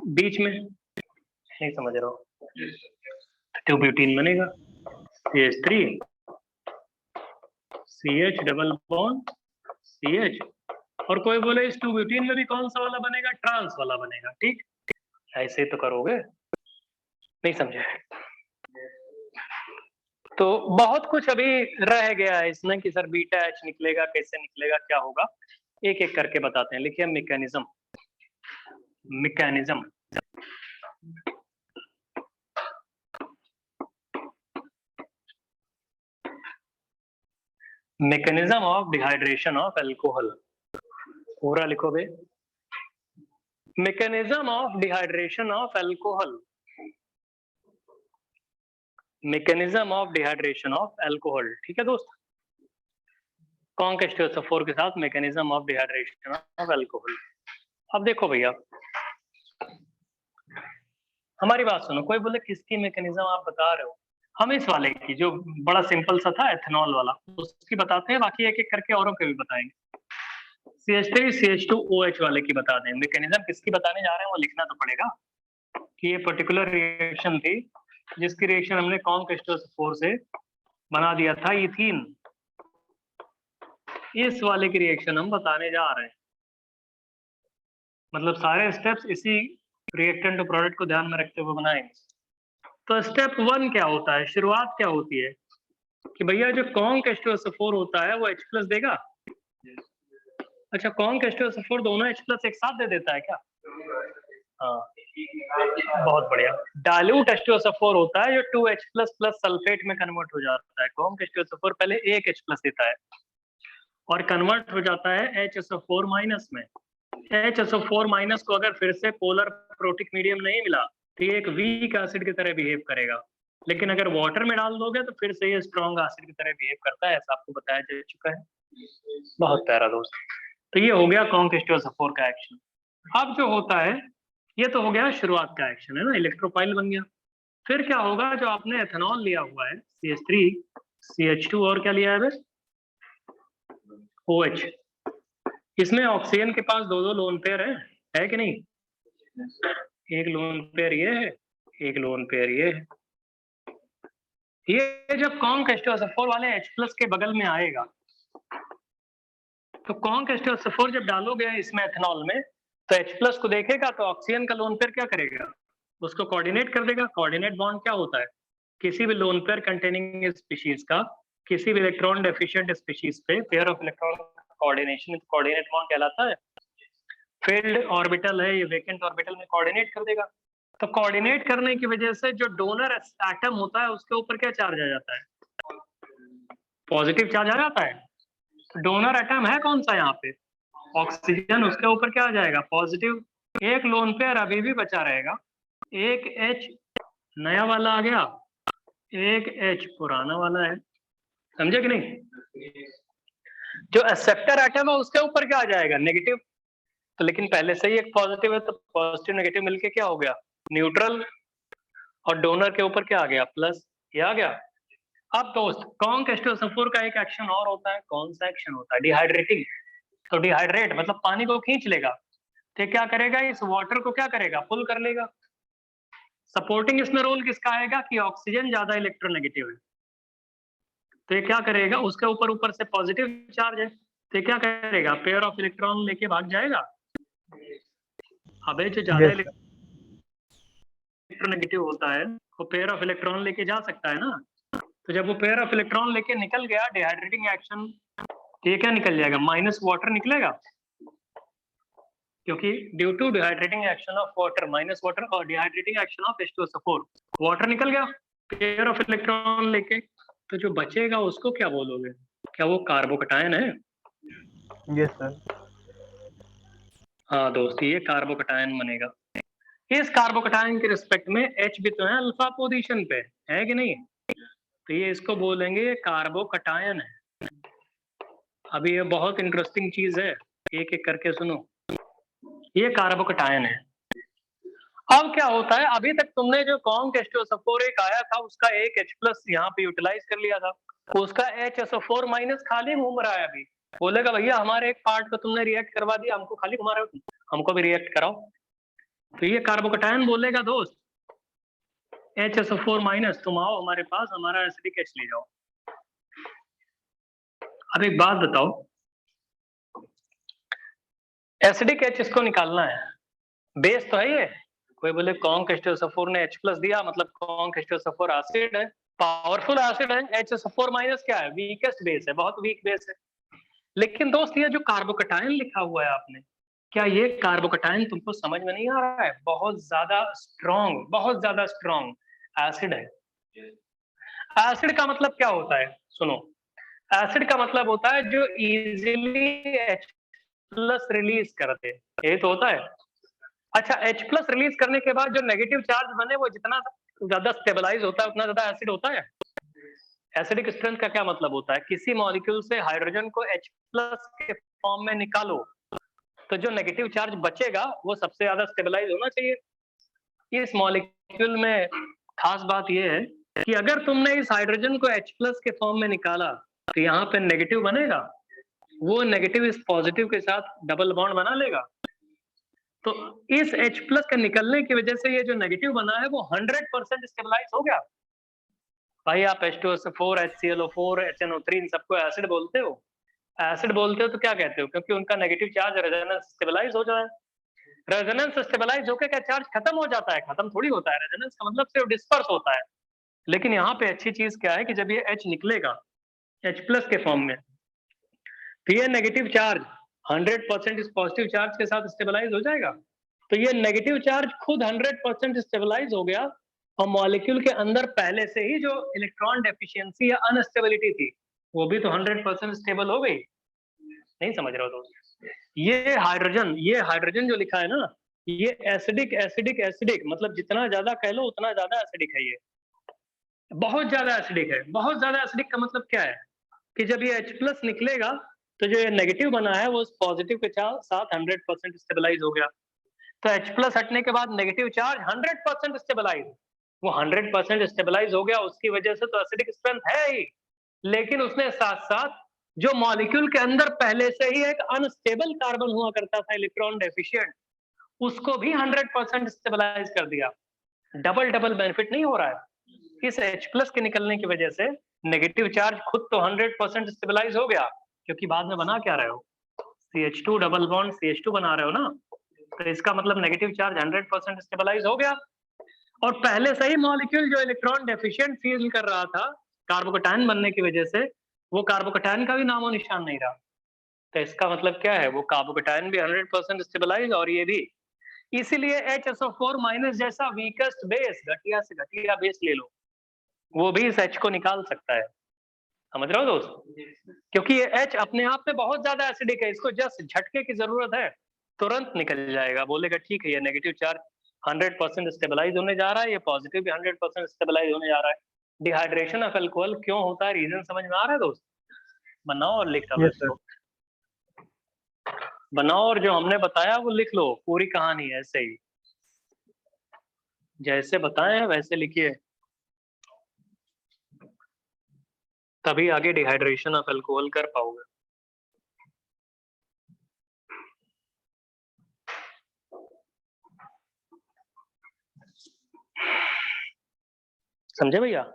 बीच में नहीं समझ रहा हो, 2 ब्यूटीन बनेगा CH3 CH double bond CH, और कोई बोले इस 2 ब्यूटीन में भी कौन सा वाला बनेगा, ट्रांस वाला बनेगा। ठीक, ऐसे ही तो करोगे, नहीं समझे। तो बहुत कुछ अभी रह गया है इसमें कि सर बीटा एच निकलेगा कैसे निकलेगा क्या होगा, एक एक करके बताते हैं। लिखिए mechanism. Mechanism mechanism of dehydration of alcohol, पूरा लिखो बे। Mechanism of dehydration of alcohol, mechanism of dehydration of alcohol. ठीक है दोस्त, कौन के H2SO4 के साथ mechanism of dehydration of alcohol. अब देखो भैया हमारी बात सुनो, कोई बोले किसकी मैकेनिज्म आप बता रहे हो, हम इस वाले की जो बड़ा सिंपल सा था एथेनॉल वाला उसकी बताते हैं, बाकी एक एक करके औरों के भी बताएंगे। CH3 CH2OH वाले की बता दें। मैकेनिज्म किसकी बताने जा रहे हैं वो लिखना तो पड़ेगा कि ये पर्टिकुलर रिएक्शन थी जिसकी रिएक्शन हमने कौन के H2SO4 से बना दिया था इथीन, इस वाले की रिएक्शन हम बताने जा रहे हैं। मतलब सारे स्टेप्स इसी रिएक्टेंट और प्रोडक्ट को ध्यान में रखते हुए बनाएंगे। तो स्टेप 1 क्या होता है, शुरुआत क्या होती है कि भैया जो कौन के H2SO4 होता है वो H+ देगा। अच्छा, कौन के H2SO4 दोनों H+ एक साथ दे देता है क्या? हाँ बहुत बढ़िया। डाइल्यूट H2SO4 होता है जो 2H+ प्लस सल्फेट में कन्वर्ट हो जाता है। कौन के H2SO4 पहले एक H+ देता है और कन्वर्ट हो जाता है HSO4 माइनस में। HSO4 माइनस को अगर फिर से पोलर प्रोटिक मीडियम नहीं मिला तो ये एक वीक एसिड की तरह बिहेव करेगा, लेकिन अगर वाटर में डाल दोगे तो फिर से ये स्ट्रॉन्ग एसिड की तरह बिहेव करता है, ऐसा आपको बताया जा चुका है। बहुत प्यारा दोस्त। तो ये हो गया कौन के H2SO4 का एक्शन। अब जो होता है ये तो हो गया शुरुआत का एक्शन है ना, इलेक्ट्रोफाइल बन गया। फिर क्या होगा, जो आपने एथेनॉल लिया हुआ है CH3 CH2 और क्या लिया है OH, इसमें ऑक्सीजन के पास दो लोन पेयर है कि नहीं? एक लोन पेयर ये है, एक लोन पेयर ये है। ये जब कौन के H2SO4 वाले H+ के बगल में आएगा तो कौन के H2SO4 जब डालोगे इसमें एथेनॉल में तो H+ को देखेगा तो ऑक्सीजन का लोन पेयर क्या करेगा, उसको कोऑर्डिनेट कर देगा। कोऑर्डिनेट बॉन्ड क्या होता है, किसी भी लोन पेयर कंटेनिंग स्पीशीज का किसी भी इलेक्ट्रॉन डेफिशिएंट स्पीशीज पे pair of electron coordination coordinate bond कहलाता है। फील्ड ऑर्बिटल है ये वेकेंट ऑर्बिटल में कोऑर्डिनेट कर देगा। तो कोऑर्डिनेट करने की वजह से जो डोनर एटम होता है उसके ऊपर क्या चार्ज आ जाता है, पॉजिटिव चार्ज आ जाता है। तो डोनर एटम है कौन सा यहाँ पे, ऑक्सीजन, उसके ऊपर क्या आ जाएगा, पॉजिटिव। एक लोन पेयर अभी भी बचा रहेगा, एक H नया वाला आ गया, एक H पुराना वाला है, समझे कि नहीं। जो एक्सेप्टर एटम है उसके ऊपर क्या आ जाएगा, नेगेटिव। तो लेकिन पहले से ही एक पॉजिटिव है तो पॉजिटिव नेगेटिव मिलके क्या हो गया, न्यूट्रल, और डोनर के ऊपर क्या आ गया, प्लस, ये आ गया। अब दोस्त कौन के H2SO4 का एक एक्शन और होता है, कौन सा एक्शन होता है, डिहाइड्रेटिंग। तो डिहाइड्रेट मतलब पानी को खींच लेगा, तो क्या करेगा, इस वाटर को क्या करेगा, पुल कर लेगा। सपोर्टिंग इसमें रोल किसका आएगा कि ऑक्सीजन ज्यादा इलेक्ट्रोनेगेटिव है, तो ये क्या करेगा, उसके ऊपर से पॉजिटिव चार्ज है, तो क्या करेगा, पेयर ऑफ इलेक्ट्रॉन लेके भाग जाएगा। अबे जो ज्यादा इलेक्ट्रोनेगेटिव होता है वो पेयर ऑफ इलेक्ट्रॉन लेके जा सकता है ना, तो जब वो पेयर ऑफ इलेक्ट्रॉन लेके निकल गया डिहाइड्रेटिंग एक्शन, तो ये क्या निकल जाएगा, माइनस वाटर निकलेगा, क्योंकि due to dehydrating action of water, minus water और dehydrating action of H2SO4, water निकल गया पेयर ऑफ इलेक्ट्रॉन लेके। तो जो बचेगा उसको क्या बोलोगे, क्या वो कार्बोकटायन है? Yes sir. हाँ दोस्त, ये कार्बोकटायन बनेगा। इस कार्बोकटायन के रिस्पेक्ट में H भी तो है अल्फा पोजीशन पे, है कि नहीं? तो ये इसको बोलेंगे कार्बोकटायन है। अभी ये बहुत इंटरेस्टिंग चीज है, एक एक करके सुनो। ये कार्बोकटायन है। अब क्या होता है, अभी तक तुमने जो कॉन्क एक आया था उसका एक H+ यहाँ पे यूटिलाइज कर लिया था, उसका HSO4 माइनस खाली घूम रहा है। अभी बोलेगा भैया हमारे एक पार्ट को तुमने रिएक्ट करवा दिया, हमको खाली घुमा रहे हो, हमको भी रिएक्ट कराओ। तो ये कार्बोकटायन बोलेगा दोस्त HSO4 माइनस, तुम आओ हमारे पास, हमारा एसिडिक H ले जाओ। अब एक बात बताओ, एसिडिक H इसको निकालना है, बेस तो है ये। कोई बोले कॉन्क H2SO4 ने H+ दिया मतलब कॉन्क H2SO4 एसिड है, पावरफुल एसिड है। HSO4 माइनस क्या है, वीकेस्ट बेस है, बहुत वीक बेस है। लेकिन दोस्त ये जो कार्बोकटायन लिखा हुआ है आपने, क्या ये कार्बोकटायन तुमको समझ में नहीं आ रहा है? बहुत ज्यादा स्ट्रॉन्ग एसिड है। एसिड का मतलब क्या होता है, सुनो। एसिड का मतलब होता है जो इजीली H+ रिलीज करते, यही तो होता है। अच्छा, H+ रिलीज करने के बाद जो नेगेटिव चार्ज बने वो जितना ज्यादा स्टेबलाइज होता है उतना ज्यादा एसिड होता है। एसिडिक स्ट्रेंथ का क्या मतलब होता है, किसी मॉलिक्यूल से हाइड्रोजन को H+ के फॉर्म में निकालो तो जो नेगेटिव चार्ज बचेगा वो सबसे ज्यादा स्टेबलाइज होना चाहिए। इस मॉलिक्यूल में खास बात यह है कि अगर तुमने इस हाइड्रोजन को H+ के फॉर्म में निकाला तो यहाँ पे नेगेटिव बनेगा, वो नेगेटिव इस पॉजिटिव के साथ डबल बॉन्ड बना लेगा। तो इस H+ के निकलने की वजह से ये जो नेगेटिव बना है वो 100% स्टेबलाइज हो गया। भाई आप H2SO4, HClO4, HNO3 इन सबको एसिड बोलते हो। एसिड बोलते हो तो क्या कहते हो, क्योंकि उनका नेगेटिव चार्ज रेजोनेंस स्टेबलाइज हो जाए। रेजोनेंस स्टेबलाइज होकर क्या चार्ज खत्म हो जाता है? खत्म थोड़ी होता है, रेजोनेंस का मतलब सिर्फ डिस्पर्स होता है। लेकिन यहाँ पे अच्छी चीज क्या है कि जब ये H निकलेगा H+ के फॉर्म में, तो ये नेगेटिव चार्ज 100% इस पॉजिटिव चार्ज के साथ स्टेबलाइज हो जाएगा। तो ये नेगेटिव चार्ज खुद 100% स्टेबलाइज हो गया, और मॉलिक्यूल के अंदर पहले से ही जो इलेक्ट्रॉन डेफिशिएंसी या अनस्टेबिलिटी थी वो भी तो 100% स्टेबल हो गई। नहीं समझ रहे हो दोस्त? ये हाइड्रोजन जो लिखा है ना, ये एसिडिक एसिडिक एसिडिक मतलब जितना ज्यादा कह लो उतना ज्यादा एसिडिक है। ये बहुत ज्यादा एसिडिक है। बहुत ज्यादा एसिडिक का मतलब क्या है कि जब ये H+ निकलेगा तो जो ये नेगेटिव बना है वो पॉजिटिव के साथ 100% स्टेबलाइज हो गया। तो H+ हटने के बाद नेगेटिव चार्ज 100% स्टेबलाइज, वो 100% स्टेबलाइज हो गया, उसकी वजह से तो एसिडिक स्ट्रेंथ है ही। लेकिन उसने साथ साथ जो मॉलिक्यूल के अंदर पहले से ही एक अनस्टेबल कार्बन हुआ करता था, इलेक्ट्रॉन डेफिशिएंट, उसको भी 100% स्टेबलाइज कर दिया। डबल डबल बेनिफिट नहीं हो रहा है। इस H+ के निकलने की वजह से नेगेटिव चार्ज खुद तो 100% स्टेबलाइज हो गया, क्योंकि बाद में बना क्या रहे हो, CH2 डबल बॉन्ड CH2 बना रहे हो ना, तो इसका मतलब नेगेटिव चार्ज 100% स्टेबलाइज हो गया। और पहले से ही मॉलिक्यूल जो इलेक्ट्रॉन डेफिशिएंट फील कर रहा था कार्बोकटायन बनने की वजह से, वो कार्बोकटायन का भी नामो निशान नहीं रहा। तो इसका मतलब क्या है, वो कार्बोकटायन भी 100% स्टेबलाइज और ये भी। इसीलिए HSO4 माइनस जैसा वीकेस्ट बेस, घटिया से घटिया बेस ले लो, वो भी इस H को निकाल सकता है। समझ रहे हो दोस्त? क्योंकि ये H अपने आप में बहुत ज्यादा एसिडिक है, इसको जस्ट झटके की जरूरत है, तुरंत निकल जाएगा। बोलेगा ठीक है, ये नेगेटिव चार्ज 100% स्टेबलाइज होने जा रहा है, ये पॉजिटिव भी 100% स्टेबलाइज होने जा रहा है। डिहाइड्रेशन ऑफ अल्कोहल क्यों होता है, रीजन समझ में आ रहा है दोस्त? बनाओ और लिख डालो यस सर। इसको, बनाओ और जो हमने बताया वो लिख लो, पूरी कहानी ऐसे ही जैसे बताए वैसे लिखिए, तभी आगे डिहाइड्रेशन ऑफ अल्कोहल कर पाओगे। समझे भैया?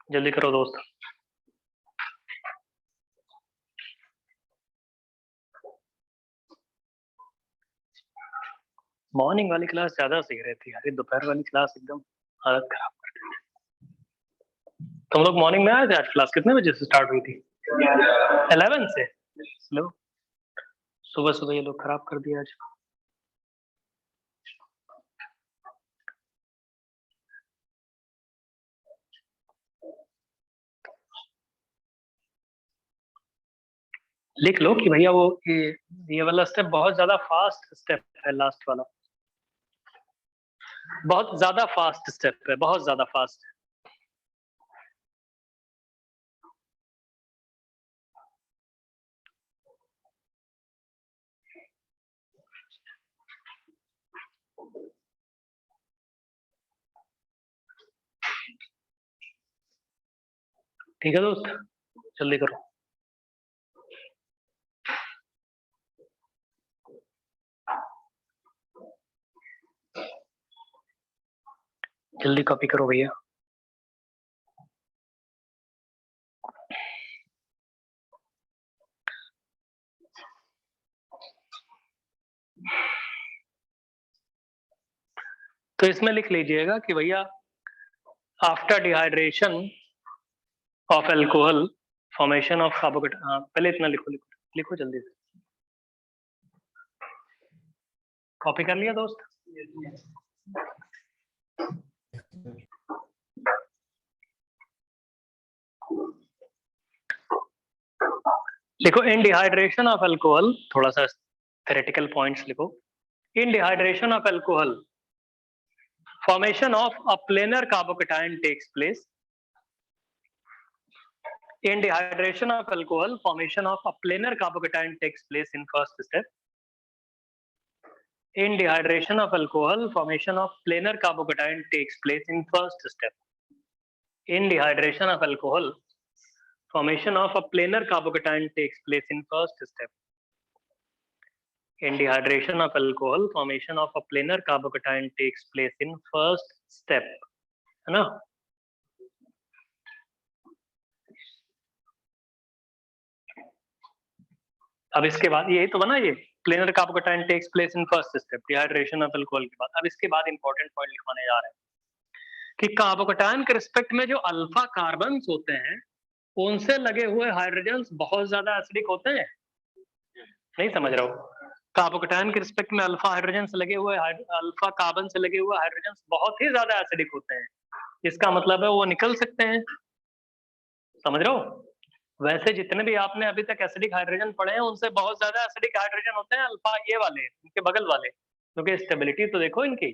जल्दी करो दोस्त। मॉर्निंग वाली क्लास ज्यादा सही रहती है, अरे दोपहर वाली क्लास एकदम हालत खराब कर देती है। तुम लोग मॉर्निंग में आए थे? आज क्लास कितने बजे से स्टार्ट हुई थी? 11 से। लो, सुबह सुबह ये लोग खराब कर दिया आज। लिख लो कि भैया वो ये वाला स्टेप बहुत ज्यादा फास्ट स्टेप है, लास्ट वाला बहुत ज्यादा फास्ट स्टेप है, बहुत ज्यादा फास्ट। ठीक है दोस्त, जल्दी करो। जल्दी कॉपी करो भैया। तो इसमें लिख लीजिएगा कि भैया after dehydration of alcohol formation of carbocation. हाँ पहले इतना लिखो, लिखो जल्दी से। कॉपी कर लिया दोस्त? लिखो इन डिहाइड्रेशन ऑफ अल्कोहल, थोड़ा सा थेरेटिकल पॉइंट्स लिखो। In dehydration of alcohol formation of a planar carbocation takes place. In dehydration of alcohol, formation of a planar carbocation takes place in first step. In dehydration of alcohol, formation of planar carbocation takes place in first step. In dehydration of alcohol, formation of a planar carbocation takes place in first step. In dehydration of alcohol, formation of a planar carbocation takes place in first step. है ना? अब इसके बाद यही तो बना, ये planar carbocation takes place in first step dehydration of alcohol के बाद। अब इसके बाद इंपॉर्टेंट पॉइंट लिखवाने जा रहे हैं कि कार्बोकेटाइन के रिस्पेक्ट में जो अल्फा कार्बन्स होते हैं उनसे लगे हुए हाइड्रोजन्स बहुत ज्यादा एसिडिक होते हैं। नहीं समझ रहे हो? कार्बोकेटाइन के रिस्पेक्ट में अल्फा हाइड्रोजन से लगे हुए अल्फा कार्बन से लगे हुए हाइड्रोजन्स बहुत ही ज्यादा एसिडिक होते हैं। इसका मतलब है वो निकल सकते हैं। समझ रहे हो? वैसे जितने भी आपने अभी तक एसिडिक हाइड्रोजन पढ़े हैं उनसे बहुत ज्यादा एसिडिक हाइड्रोजन होते हैं अल्फा ये वाले, इनके बगल वाले, क्योंकि स्टेबिलिटी तो देखो इनकी।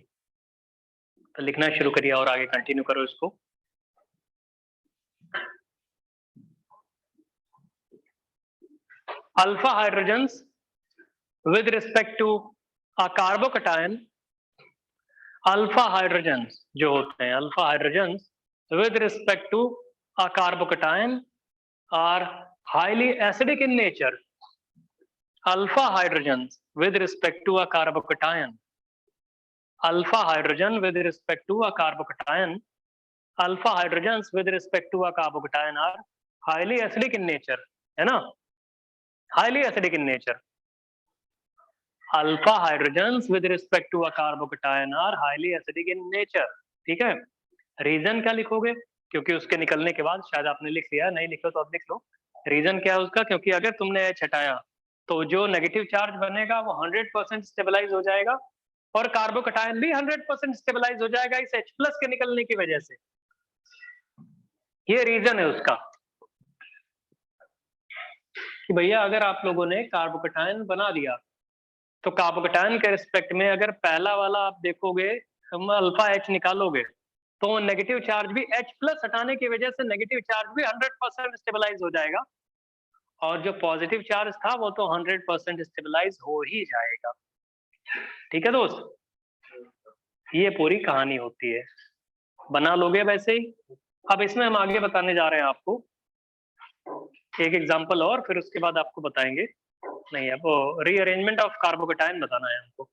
तो लिखना शुरू करिए और आगे कंटिन्यू करो इसको। Alpha hydrogens with respect to a carbocation, alpha hydrogens जो होते हैं, alpha hydrogens with respect to a carbocation are highly acidic in nature. Alpha hydrogens with respect to a carbocation, alpha hydrogen with respect to a carbocation, alpha hydrogens with respect to a carbocation are highly acidic in nature, है ना? Highly acidic in nature. Alpha hydrogens with respect to a carbocation are highly acidic in nature. ठीक है? Reason क्या लिखोगे? क्योंकि उसके निकलने के बाद शायद आपने लिख लिया, नहीं लिखो तो अब लिख लो। रीजन क्या है उसका? क्योंकि अगर तुमने H हटाया तो जो नेगेटिव चार्ज बनेगा वो 100% स्टेबलाइज हो जाएगा और कार्बोकेटाइन भी 100% स्टेबलाइज हो जाएगा इस H+ के निकलने की वजह से। ये रीजन है उसका कि भैया अगर आप लोगों ने कार्बोकेटाइन बना दिया तो कार्बोकेटाइन के रिस्पेक्ट में अगर पहला वाला आप देखोगे, अल्फा H निकालोगे तो नेगेटिव चार्ज भी H+ हटाने की वजह से नेगेटिव चार्ज भी 100% स्टेबलाइज हो जाएगा और जो पॉजिटिव चार्ज था वो तो 100% स्टेबलाइज हो ही जाएगा। ठीक है दोस्त? ये पूरी कहानी होती है, बना लोगे वैसे ही। अब इसमें हम आगे बताने जा रहे हैं आपको एक एग्जांपल और, फिर उसके बाद आपको बताएंगे, नहीं है वो रीअरेंजमेंट ऑफ कार्बोकेटाइन बताना है हमको।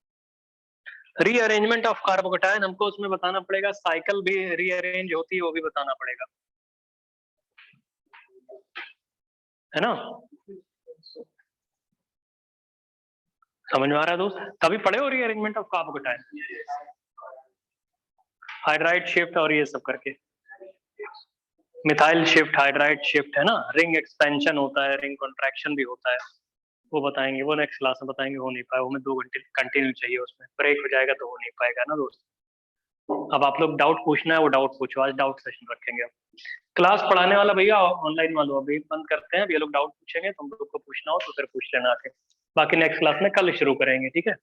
रीअरेंजमेंट ऑफ कार्बोकेटाइन हमको उसमें बताना पड़ेगा, साइकिल भी रीअरेंज होती है वो भी बताना पड़ेगा, है ना? समझ में आ रहा है दोस्त? तभी पढ़े हो rearrangement of carbocation, hydride shift और ये सब करके, मिथाइल शिफ्ट, हाइड्राइड शिफ्ट, है ना? रिंग एक्सपेंशन होता है, रिंग कॉन्ट्रैक्शन भी होता है, वो बताएंगे, वो नेक्स्ट क्लास में बताएंगे। हो नहीं पाए, वो हमें 2 घंटे कंटिन्यू चाहिए, उसमें ब्रेक हो जाएगा तो हो नहीं पाएगा ना दोस्त। अब आप लोग डाउट पूछना है वो डाउट पूछो, आज डाउट सेशन रखेंगे। क्लास पढ़ाने वाला भैया ऑनलाइन वालों अभी बंद करते हैं, अब ये लोग डाउट पूछेंगे, तुम लोग को पूछना हो तो फिर पूछ लेना आके, बाकी नेक्स्ट क्लास में कल शुरू करेंगे, ठीक है।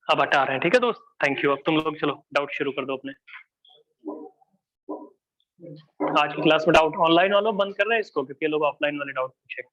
अब हटा रहे हैं, ठीक है दोस्त, थैंक यू। अब तुम लोग चलो डाउट शुरू कर दो अपने। आज की क्लास में डाउट ऑनलाइन वालों बंद कर रहे हैं इसको, क्योंकि ये लोग ऑफलाइन वाले डाउट पूछेंगे।